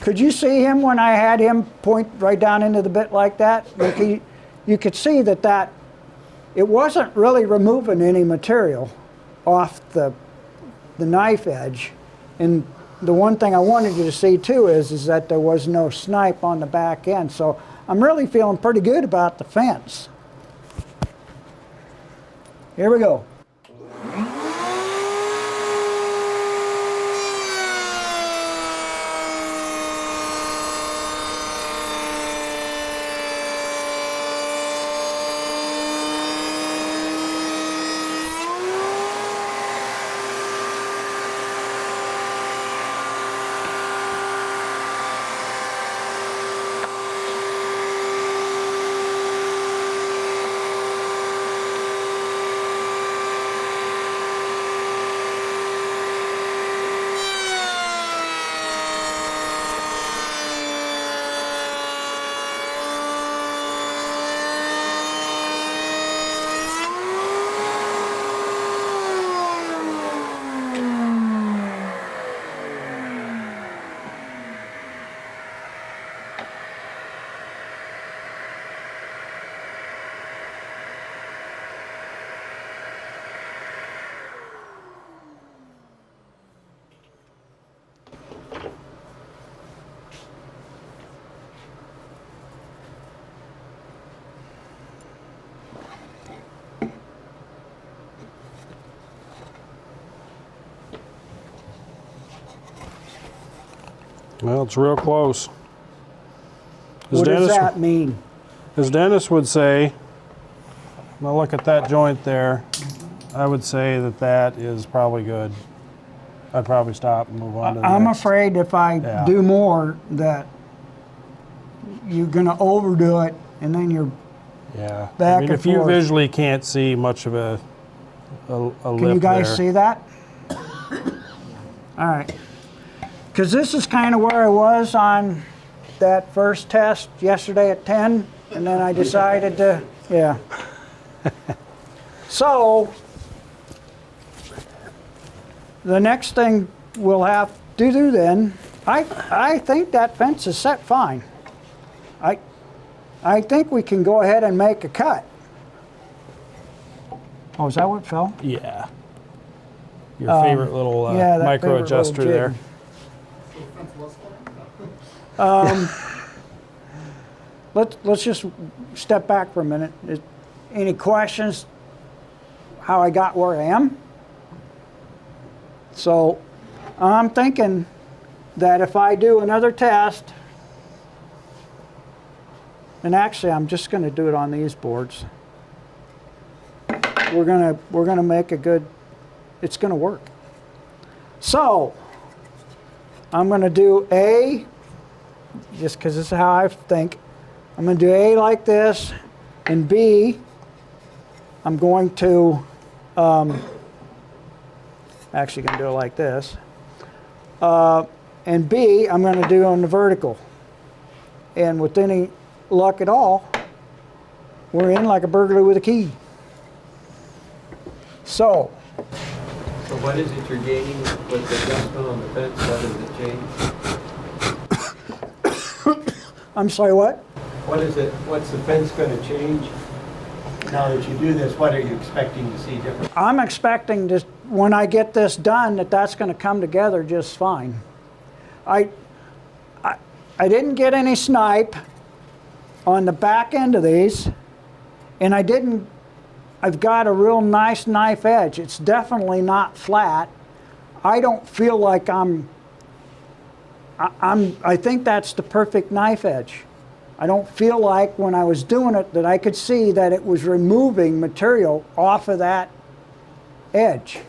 Could you see him when I had him point right down into the bit like that? Like you could see that it wasn't really removing any material off the knife edge. And the one thing I wanted you to see too is that there was no snipe on the back end. So I'm really feeling pretty good about the fence. Here we go. Well, it's real close. What does that mean? As Dennis would say, now look at that joint there. I would say that that is probably good. I'd probably stop and move on to the I'm next. afraid if I do more that you're gonna overdo it and then you're Yeah. back I mean, and if you forth. visually can't see much of a lip Can you guys there. see that? All right. Because this is kind of where I was on that first test yesterday at 10, and then I decided to, yeah. So, the next thing we'll have to do then, I think that fence is set fine. I think we can go ahead and make a cut. Oh, is that what fell? Yeah. Your favorite little yeah, that micro favorite little adjuster jig. there. Let's just step back for a minute. Any questions how I got where I am? So I'm thinking that if I do another test, and actually I'm just going to do it on these boards. We're gonna make a good. It's going to work. So I'm going to do A, just because this is how I think. I'm going to do A like this, and B, I'm going to, actually going to do it like this. And B, I'm going to do on the vertical. And with any luck at all, we're in like a burglar with a key. So what is it you're gaining with the adjustment on the fence? What does it change? I'm sorry, what? What's the fence going to change now that you do this? What are you expecting to see different? I'm expecting to, when I get this done, that's going to come together just fine. I didn't get any snipe on the back end of these, and I've got a real nice knife edge. It's definitely not flat. I don't feel like I think that's the perfect knife edge. I don't feel like when I was doing it that I could see that it was removing material off of that edge.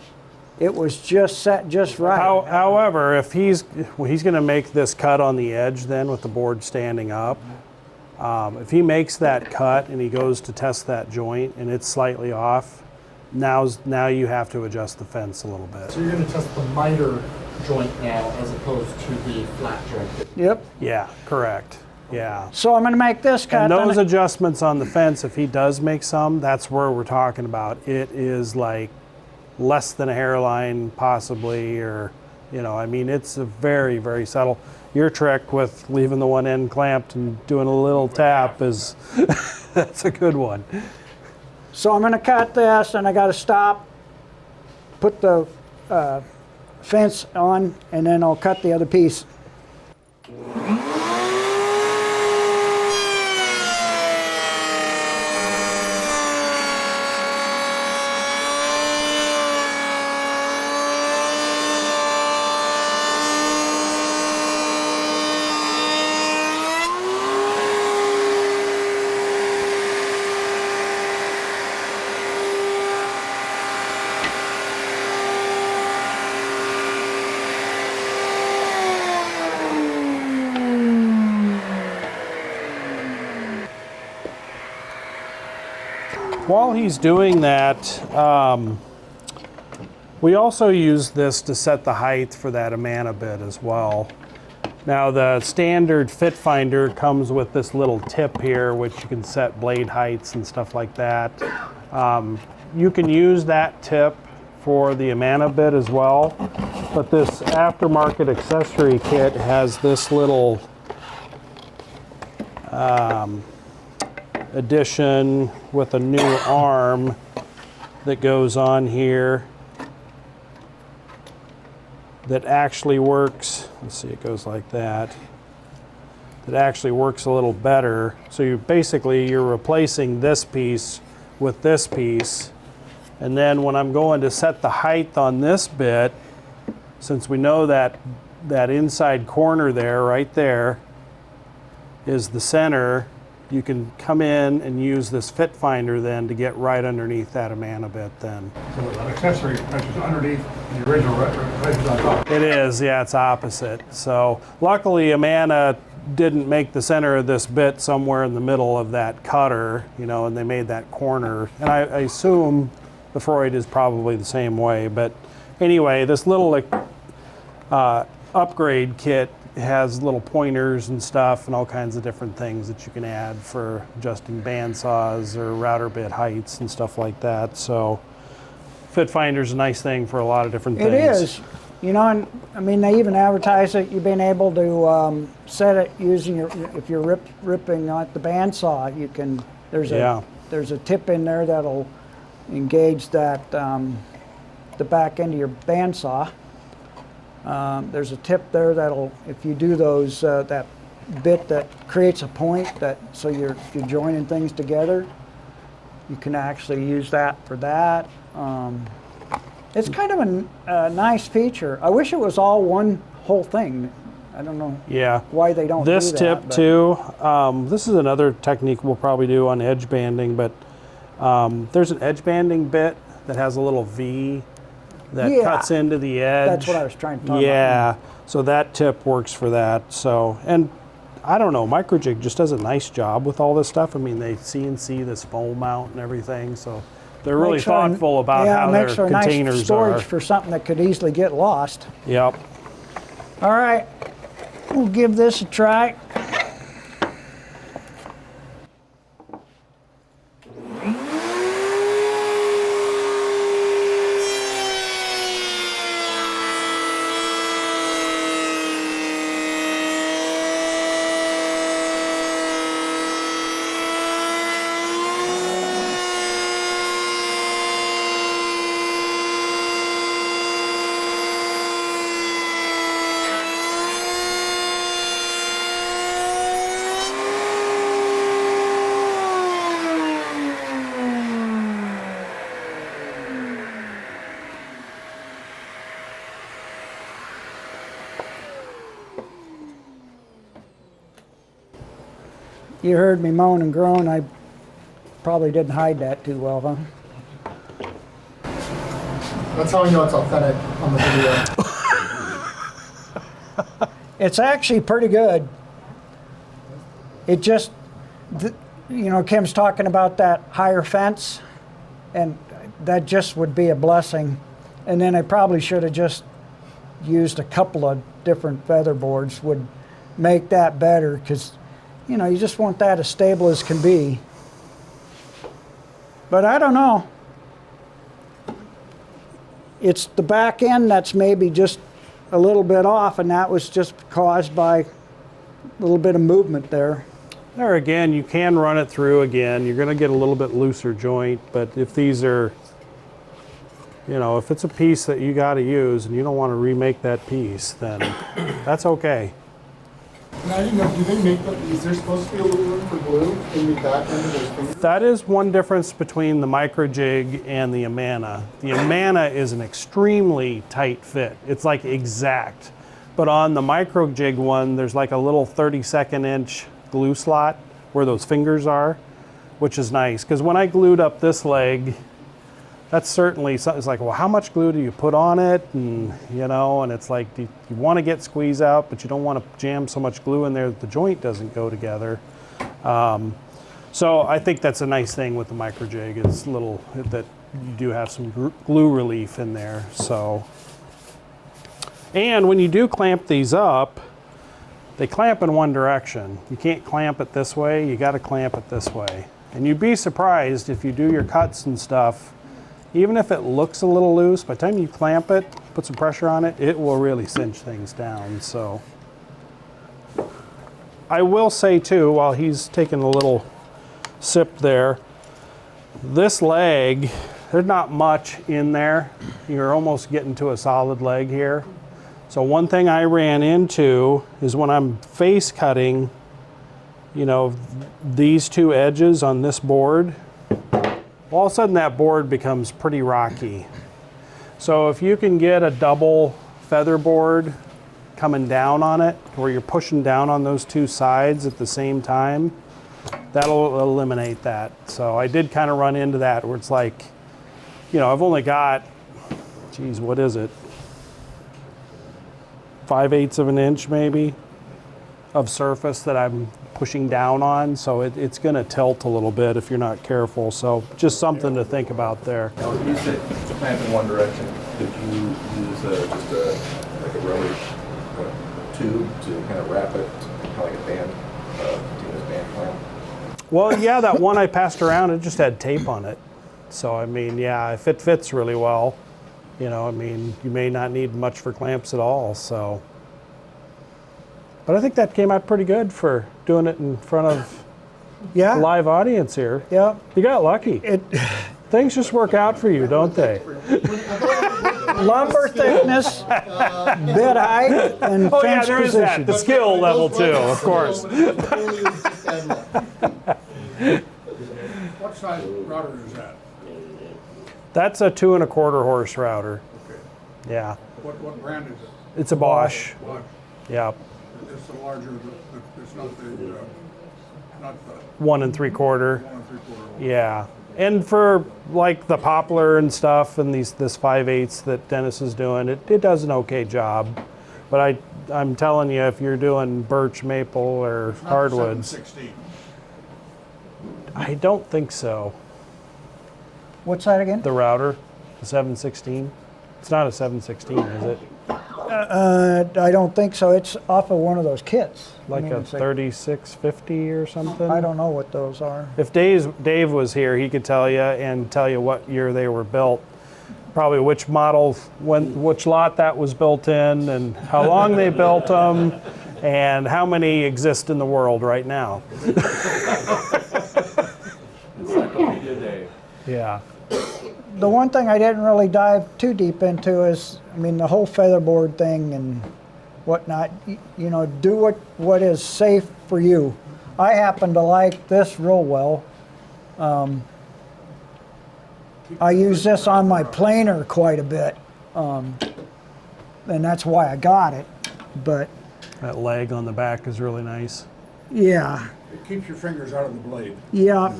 It was just set just right. However, if he's going to make this cut on the edge then with the board standing up, if he makes that cut and he goes to test that joint and it's slightly off, now you have to adjust the fence a little bit. So you're going to test the miter joint now as opposed to the flat joint. Yep. Yeah, correct. Yeah. So I'm going to make this cut. And those adjustments on the fence, if he does make some, that's where we're talking about. It is like less than a hairline possibly, or, I mean, it's a very, very subtle. Your trick with leaving the one end clamped and doing a little tap is, that's a good one. So I'm going to cut this, and I got to stop, put the fence on, and then I'll cut the other piece. While he's doing that, we also use this to set the height for that Amana bit as well. Now the standard FitFinder comes with this little tip here which you can set blade heights and stuff like that. You can use that tip for the Amana bit as well, but this aftermarket accessory kit has this little addition with a new arm that goes on here that actually works. Let's see, it goes like that. It actually works a little better. So you're replacing this piece with this piece, and then when I'm going to set the height on this bit, since we know that that inside corner there, right there, is the center. You can come in and use this FitFinder then to get right underneath that Amana bit then. So an accessory measures underneath, the original measures on top. It is, yeah, it's opposite. So luckily Amana didn't make the center of this bit somewhere in the middle of that cutter, you know, and they made that corner. And I assume the Freud is probably the same way. But anyway, this little upgrade kit has little pointers and stuff and all kinds of different things that you can add for adjusting band saws or router bit heights and stuff like that. So FitFinder's a nice thing for a lot of different things. It is. You know, and I mean, they even advertise that you've been able to set it using your, if you're ripping at the bandsaw, you can, there's a tip in there that'll engage that, the back end of your bandsaw. There's a tip there that'll, if you do those, that bit that creates a point that, so if you're joining things together, you can actually use that for that. It's kind of a nice feature. I wish it was all one whole thing. I don't know why they don't this do tip that, too, this is another technique we'll probably do on edge banding, but there's an edge banding bit that has a little V that cuts into the edge. That's what I was trying to talk about. Yeah, so that tip works for that. So, and I don't know, MicroJig just does a nice job with all this stuff. I mean, they CNC this foam mount and everything, so they're really thoughtful about how their containers nice storage for something that could easily get lost. Yep. All right, we'll give this a try. You heard me moan and groan. I probably didn't hide that too well, huh? That's how we know it's authentic on the video. It's actually pretty good. It just, you know, Kim's talking about that higher fence, and that just would be a blessing. And then I probably should have just used a couple of different feather boards, would make that better, because you know, you just want that as stable as can be. But I don't know. It's the back end that's maybe just a little bit off, and that was just caused by a little bit of movement there. There again, you can run it through again. You're going to get a little bit looser joint, but if these are, you know, if it's a piece that you got to use and you don't want to remake that piece, then that's okay. And I didn't know, do they make them, is there supposed to be a little room for glue in the back end of those fingers? That is one difference between the MicroJig and the Amana. The Amana is an extremely tight fit. It's like exact. But on the MicroJig one, there's like a little 32nd inch glue slot where those fingers are, which is nice. Because when I glued up this leg, that's certainly something. It's like, well, how much glue do you put on it? And, you know, and it's like, you want to get squeeze out, but you don't want to jam so much glue in there that the joint doesn't go together. So I think that's a nice thing with the MicroJig. It's little, that you do have some glue relief in there, so. And when you do clamp these up, they clamp in one direction. You can't clamp it this way, you got to clamp it this way. And you'd be surprised if you do your cuts and stuff, even if it looks a little loose, by the time you clamp it, put some pressure on it, it will really cinch things down. So I will say too, while he's taking a little sip there, this leg, there's not much in there. You're almost getting to a solid leg here. So one thing I ran into is when I'm face cutting, you know, these two edges on this board, all of a sudden that board becomes pretty rocky. So if you can get a double feather board coming down on it, where you're pushing down on those two sides at the same time, that'll eliminate that. So I did kind of run into that where it's like, you know, I've only got, geez, what is it? 5/8 of an inch maybe of surface that I'm pushing down on. So it's gonna tilt a little bit if you're not careful. So just something to think about there. Now, you said clamp in one direction. Could you use just like a rubber tube to kind of wrap it, kind of like a band, band clamp? Well, yeah, that one I passed around, it just had tape on it. So, I mean, yeah, if it fits really well, you know, I mean, you may not need much for clamps at all, so. But I think that came out pretty good for doing it in front of a live audience here. Yeah. You got lucky. Things just work out for you, don't they? Lumber thickness, bit height, and Oh fence yeah, there is position. that. The skill level too, of course. What size router is that? That's a 2 1/4 horse router. Okay. Yeah. What brand is it? It's a Bosch. Bosch. Yeah. It's the larger, it's not the 1 3/4. 1 3/4. Yeah. And for like the poplar and stuff and this 5/8 that Dennis is doing, it does an okay job. But I'm telling you, if you're doing birch, maple, or It's not hardwoods, 7/16. I don't think so. What's that again? The router, the 716. It's not a 716, is it? I don't think so. It's off of one of those kits. Like a 3650 or something? I don't know what those are. If Dave was here, he could tell you and tell you what year they were built. Probably which model, which lot that was built in, and how long they built them, and how many exist in the world right now. Encyclopedia Dave. Yeah. The one thing I didn't really dive too deep into is, I mean, the whole featherboard thing and whatnot. You know, do what is safe for you. I happen to like this real well. I use this on my planer quite a bit, and that's why I got it. But That leg on the back is really nice. yeah. It keeps your fingers out of the blade. Yeah,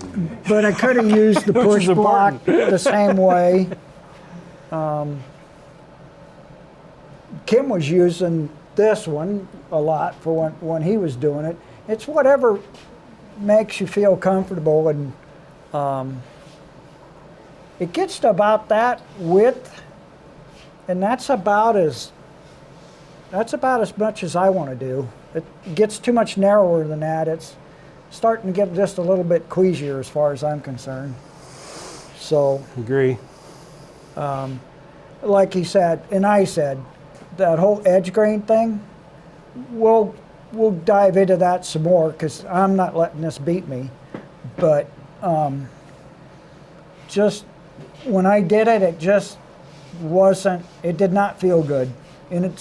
but I could have used the Which push is block important. the same way. Kim was using this one a lot for when he was doing it. It's whatever makes you feel comfortable, and it gets to about that width, and that's about as much as I want to do. It gets too much narrower than that. It's starting to get just a little bit queasier as far as I'm concerned. So, Agree. like he said, and I said, that whole edge grain thing, we'll dive into that some more because I'm not letting this beat me. But just when I did it, it just wasn't. It did not feel good, and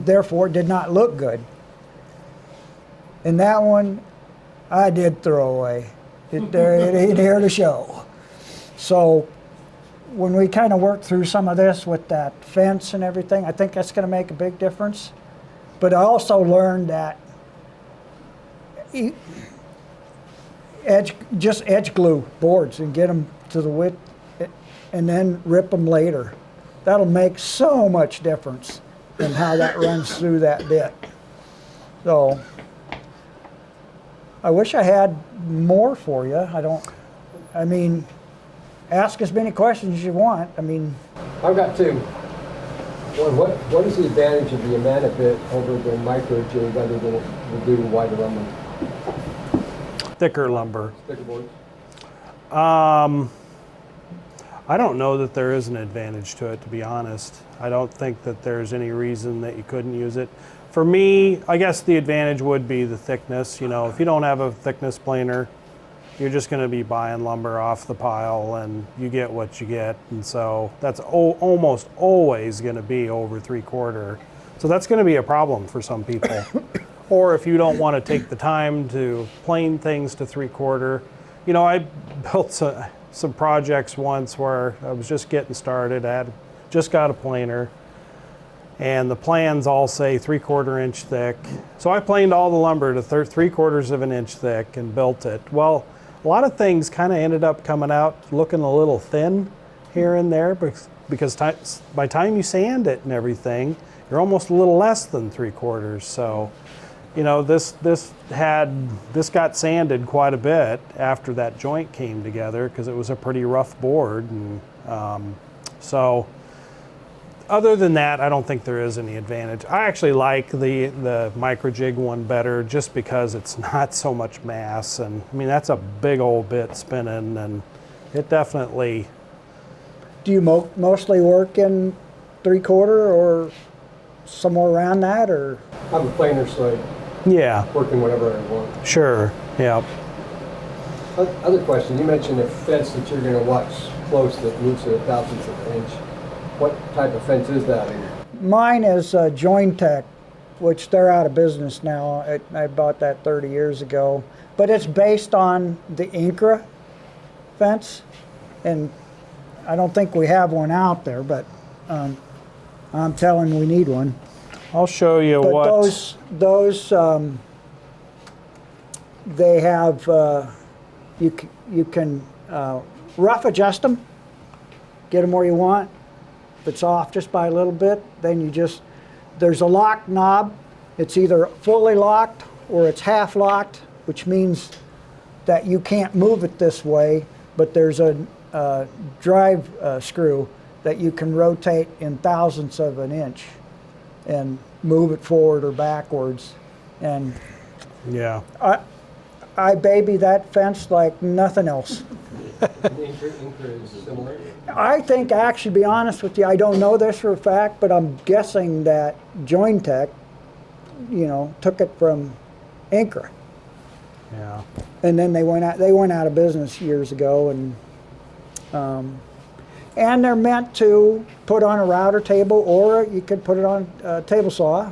therefore it did not look good. And that one, I did throw away. It ain't here to show. So when we kind of work through some of this with that fence and everything, I think that's going to make a big difference. But I also learned that just edge glue boards and get them to the width and then rip them later. That'll make so much difference in how that runs through that bit. So I wish I had more for you. I mean, ask as many questions as you want. I mean, I've got two. One, what is the advantage of the Amana bit over the MicroJig other than it will do wider lumber? Thicker lumber. Thicker boards? I don't know that there is an advantage to it, to be honest. I don't think that there's any reason that you couldn't use it. For me, I guess the advantage would be the thickness. You know, if you don't have a thickness planer, you're just going to be buying lumber off the pile and you get what you get. And so that's almost always going to be over 3/4. So that's going to be a problem for some people. Or if you don't want to take the time to plane things to 3/4. You know, I built some projects once where I was just getting started. I had just got a planer. And the plans all say 3/4 inch thick. So I planed all the lumber to 3/4 of an inch thick and built it. Well, a lot of things kind of ended up coming out looking a little thin here and there because by time you sand it and everything, you're almost a little less than 3/4. So, you know, this got sanded quite a bit after that joint came together because it was a pretty rough board. And so other than that, I don't think there is any advantage. I actually like the MicroJig one better just because it's not so much mass. And I mean, that's a big old bit spinning, and it definitely. Do you mostly work in 3/4 or somewhere around that, or? I'm a planer, so Yeah. I work in whatever I want. Sure. Yeah. Other question, you mentioned a fence that you're going to watch close that moves at 1/1000th of an inch. What type of fence is that? Mine is Jointech, which they're out of business now. I bought that 30 years ago. But it's based on the Incra fence, and I don't think we have one out there, but I'm telling we need one. I'll show you But what. those they have, you can rough adjust them, get them where you want. If it's off just by a little bit, then there's a lock knob. It's either fully locked or it's half locked, which means that you can't move it this way, but there's a drive screw that you can rotate in 1/1000ths of an inch and move it forward or backwards. And Yeah. I baby that fence like nothing else. Incra is similar? I think, actually, to be honest with you, I don't know this for a fact, but I'm guessing that Jointech, took it from Incra. Yeah. And then they went out of business years ago, and they're meant to put on a router table, or you could put it on a table saw.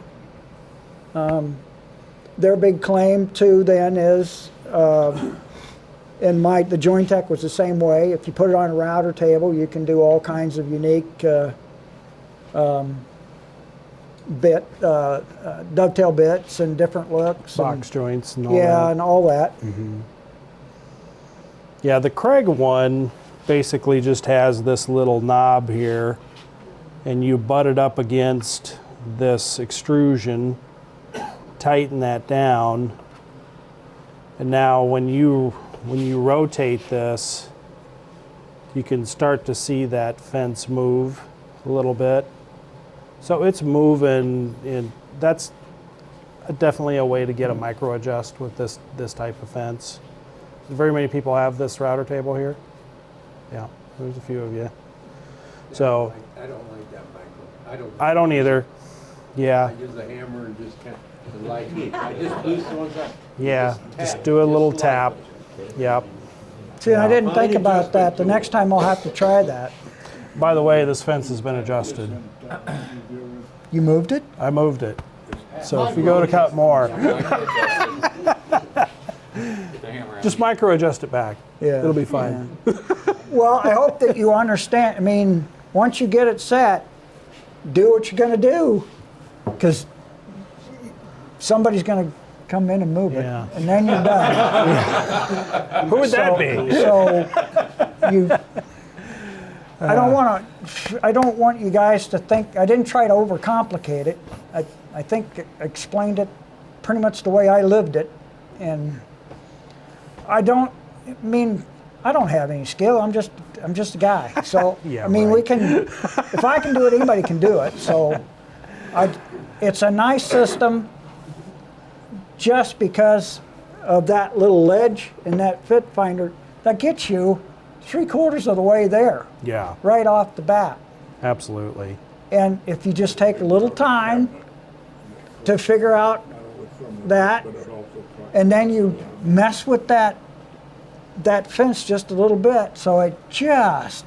Their big claim to then is, the Jointech was the same way. If you put it on a router table, you can do all kinds of unique dovetail bits and different looks. Box joints and all yeah, that. and all that. Mm-hmm. Yeah, the Craig one basically just has this little knob here, and you butt it up against this extrusion, tighten that down, and now when you rotate this, you can start to see that fence move a little bit. So it's moving, and that's definitely a way to get a micro adjust with this type of fence. Very many people have this router table here. Yeah, there's a few of you. So I don't like that micro. I don't either. Yeah. I use a hammer and just kind of I just loosen one side. Yeah, just do a little tap. Yep. See, I didn't think about that. The next time I'll have to try that. By the way, this fence has been adjusted. You moved it? I moved it. So if you go to cut more, just micro adjust it back. Yeah. It'll be fine. Yeah. Well, I hope that you understand. I mean, once you get it set, do what you're going to do, because somebody's going to come in and move it, Yeah. and then you're done. Who would that be? So I don't want you guys to think, I didn't try to overcomplicate it. I think I explained it pretty much the way I lived it, and I don't have any skill. I'm just a guy. So Yeah, I mean, right. we can, if I can do it, anybody can do it. So it's a nice system just because of that little ledge and that FitFinder that gets you 3/4 of the way there, Yeah, right off the bat. absolutely. And if you just take a little time to figure out that, and then you mess with that fence just a little bit, so it just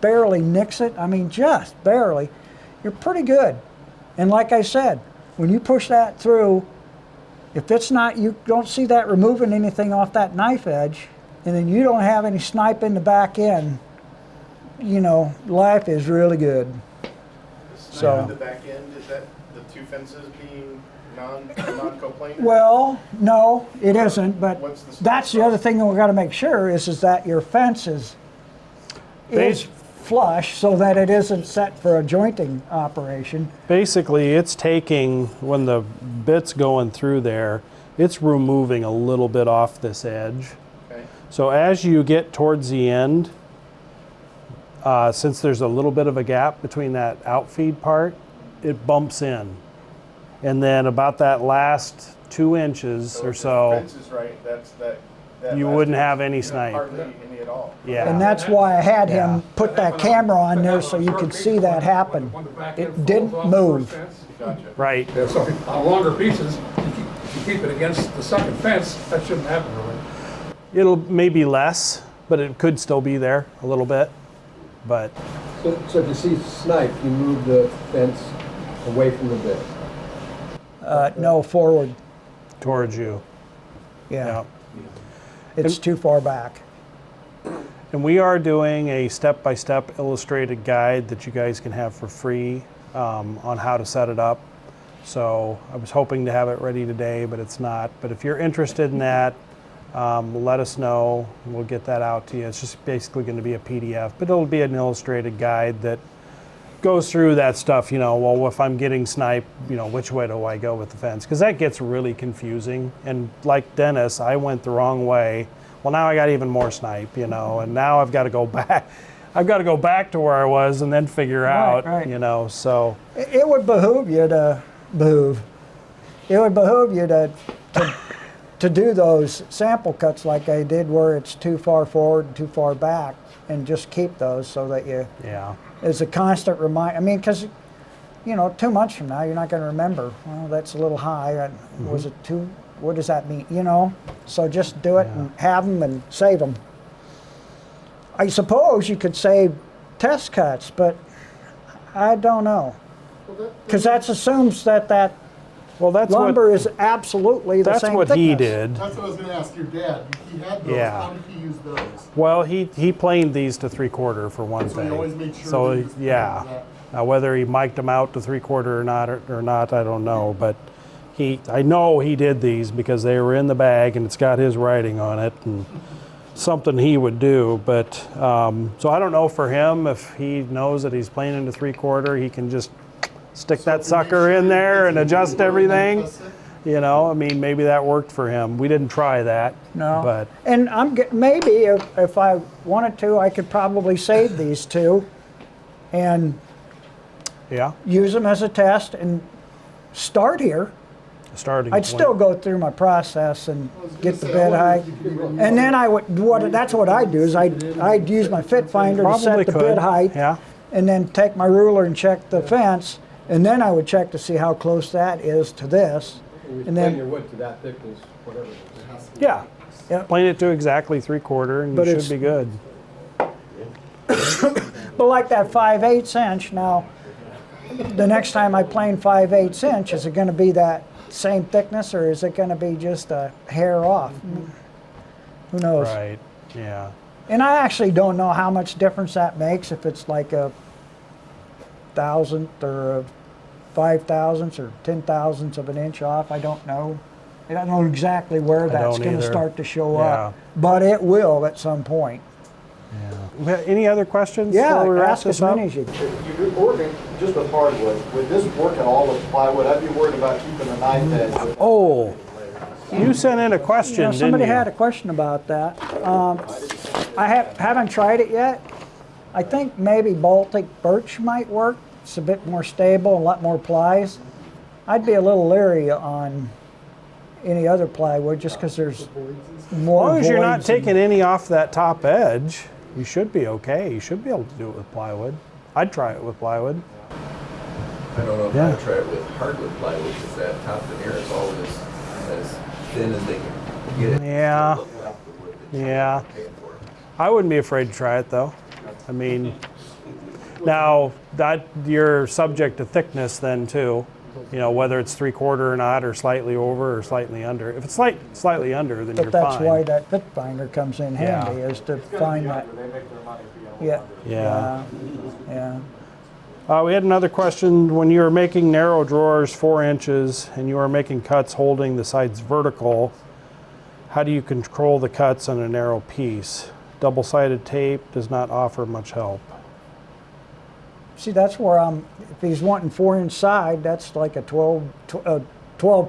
barely nicks it. I mean, just barely. You're pretty good. And like I said, when you push that through, if it's not, you don't see that removing anything off that knife edge, and then you don't have any snipe in the back end, life is really good. So, The back end, is that the two fences being non-coplanar? well, no, it isn't, but What's the that's the other thing that we gotta make sure is that your fence is flush so that it isn't set for a jointing operation. Basically, it's taking, when the bit's going through there, it's removing a little bit off this edge. Okay. So as you get towards the end, since there's a little bit of a gap between that outfeed part, it bumps in. And then about that last 2 inches or if the so, fence is right, that you last wouldn't inch, have any you know, snipe. hardly any at all. Yeah. And that's why I had Yeah. him put that camera on there so you could see that happen. It didn't move. Gotcha. Right. Yeah, so on longer pieces, if you keep it against the second fence, that shouldn't happen really. It'll maybe less, but it could still be there a little bit. But So if you see snipe, you move the fence away from the bit. No, forward. towards you. Yeah. It's too far back. And we are doing a step-by-step illustrated guide that you guys can have for free on how to set it up. So I was hoping to have it ready today, but it's not. But if you're interested in that, let us know. We'll get that out to you. It's just basically going to be a PDF, but it'll be an illustrated guide that goes through that stuff, you know, well, if I'm getting snipe, you know, which way do I go with the fence? Because that gets really confusing. And like Dennis, I went the wrong way. Well, now I got even more snipe, you know, and now I've got to go back. I've got to go back to where I was and then figure out, you know, so. It would behoove you to to do those sample cuts like I did where it's too far forward and too far back and just keep those so that you, it's a constant reminder. I mean, because, you know, 2 months from now, you're not going to remember, well, that's a little high. Was it too, what does that mean, you know? So just do it and have them and save them. I suppose you could save test cuts, but I don't know. Because that assumes that well, that's lumber is absolutely the same That's what he did. That's what I was going to ask your dad. He had those. Yeah. How did he use those? Well, he planed these to 3/4 for one So thing. he always made sure So that he was yeah. that. Now whether he mic'd them out to 3/4 or not, I don't know. But I know he did these because they were in the bag and it's got his writing on it and something he would do. But so I don't know for him if he knows that he's planing to 3/4, he can just stick that sucker in there and adjust everything. You know, I mean, maybe that worked for him. We didn't try that. No. But and maybe if I wanted to, I could probably save these two and use them as a test and start here. I'd still go through my process and get the bed height. And then that's what I'd do is I'd use my FitFinder to set the bed height. And then take my ruler and check the fence. And then I would check to see how close that is to this. And then your wood to that thickness, whatever it is. yeah. Plane it to exactly 3/4 and you should be good. But like that 5/8 inch, now, the next time I plane 5/8 inch, is it going to be that same thickness or is it going to be just a hair off? Who knows? Right, yeah. And I actually don't know how much difference that makes, if it's like a 1,000th or a 5,000th or 10,000ths of an inch off. I don't know. I don't know exactly where that's going to start to show up, but it will at some point. Yeah. Any other questions? Yeah, before we wrap ask this as up? many as you can. If you're working just with hardwood, would this work at all with plywood? I'd be worried about keeping the knife edge. Oh, you sent in a question, You know, somebody didn't you? had a question about that. I haven't tried it yet. I think maybe Baltic birch might work. It's a bit more stable, a lot more plies. I'd be a little leery on any other plywood just because there's more. As long as you're not voids taking any off that top edge, you should be okay. You should be able to do it with plywood. I'd try it with plywood. I don't know if I'd try it with hardwood plywood because that top veneer is always as thin as they can get it. Yeah. Yeah. I wouldn't be afraid to try it though. I mean, now that you're subject to thickness then too. You know, whether it's 3/4 or not, or slightly over or slightly under. If it's slightly under, then But you're that's fine. why that FitFinder comes in handy, is to find that. Yeah. Yeah. Yeah. We had another question. When you were making narrow drawers 4 inches and you were making cuts holding the sides vertical, how do you control the cuts on a narrow piece? Double-sided tape does not offer much help. See, that's where if he's wanting 4-inch side, that's like a 12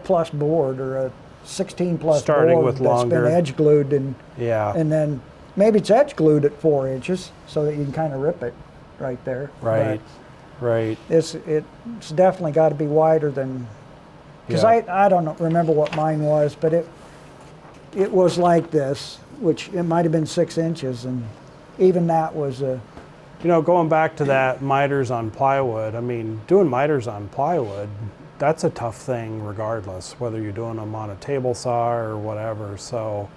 plus board or a 16 plus Starting board with that's longer. been edge glued, and Yeah. and then maybe it's edge glued at 4 inches so that you can kind of rip it right there. Right. Right. It's definitely got to be wider than, because Yeah. I don't remember what mine was, but it was like this, which it might have been 6 inches, and even that was a. You know, going back to that miters on plywood, I mean, doing miters on plywood, that's a tough thing regardless, whether you're doing them on a table saw or whatever. So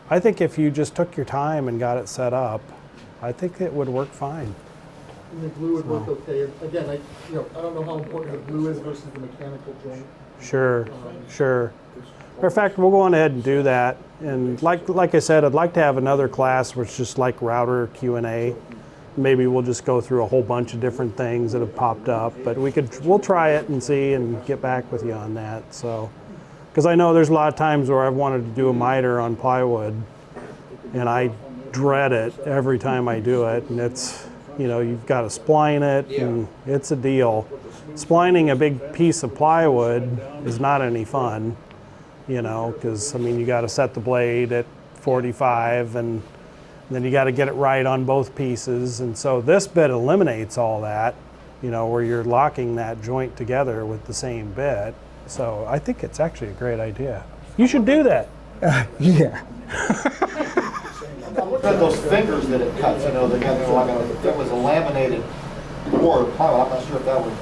I think if you just took your time and got it set up, I think it would work fine. And the glue would work okay. Again, I don't know how important the glue is versus the mechanical joint. Sure, sure. Matter of fact, we'll go on ahead and do that. And like I said, I'd like to have another class where it's just like router Q&A. Maybe we'll just go through a whole bunch of different things that have popped up, but we'll try it and see and get back with you on that. So, because I know there's a lot of times where I've wanted to do a miter on plywood, and I dread it every time I do it. And it's, you know, you've got to spline it, and it's a deal. Splining a big piece of plywood is not any fun, you know, because I mean you got to set the blade at 45 and then you got to get it right on both pieces. And so this bit eliminates all that, you know, where you're locking that joint together with the same bit. So I think it's actually a great idea. You should do that. Yeah. Look at those fingers that it cuts, you know, if it was a laminated board, I'm not sure if that would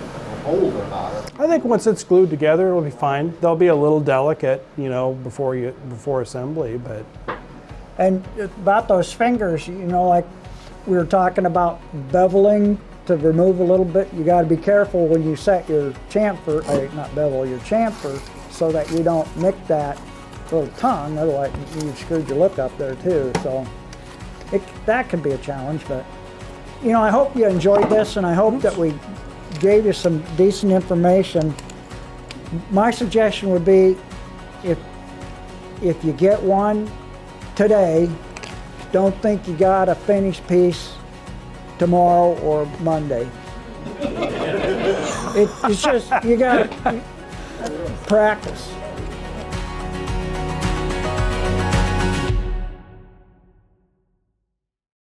hold or not. I think once it's glued together, it'll be fine. They'll be a little delicate, you know, before assembly, but. And about those fingers, you know, like we were talking about beveling to remove a little bit, you got to be careful when you set your chamfer, not bevel, your chamfer, so that you don't nick that little tongue, otherwise you screwed your lip up there too. So that could be a challenge, but you know, I hope you enjoyed this, and I hope that we gave you some decent information. My suggestion would be, if you get one today, don't think you got a finished piece tomorrow or Monday. It's just, you got to practice.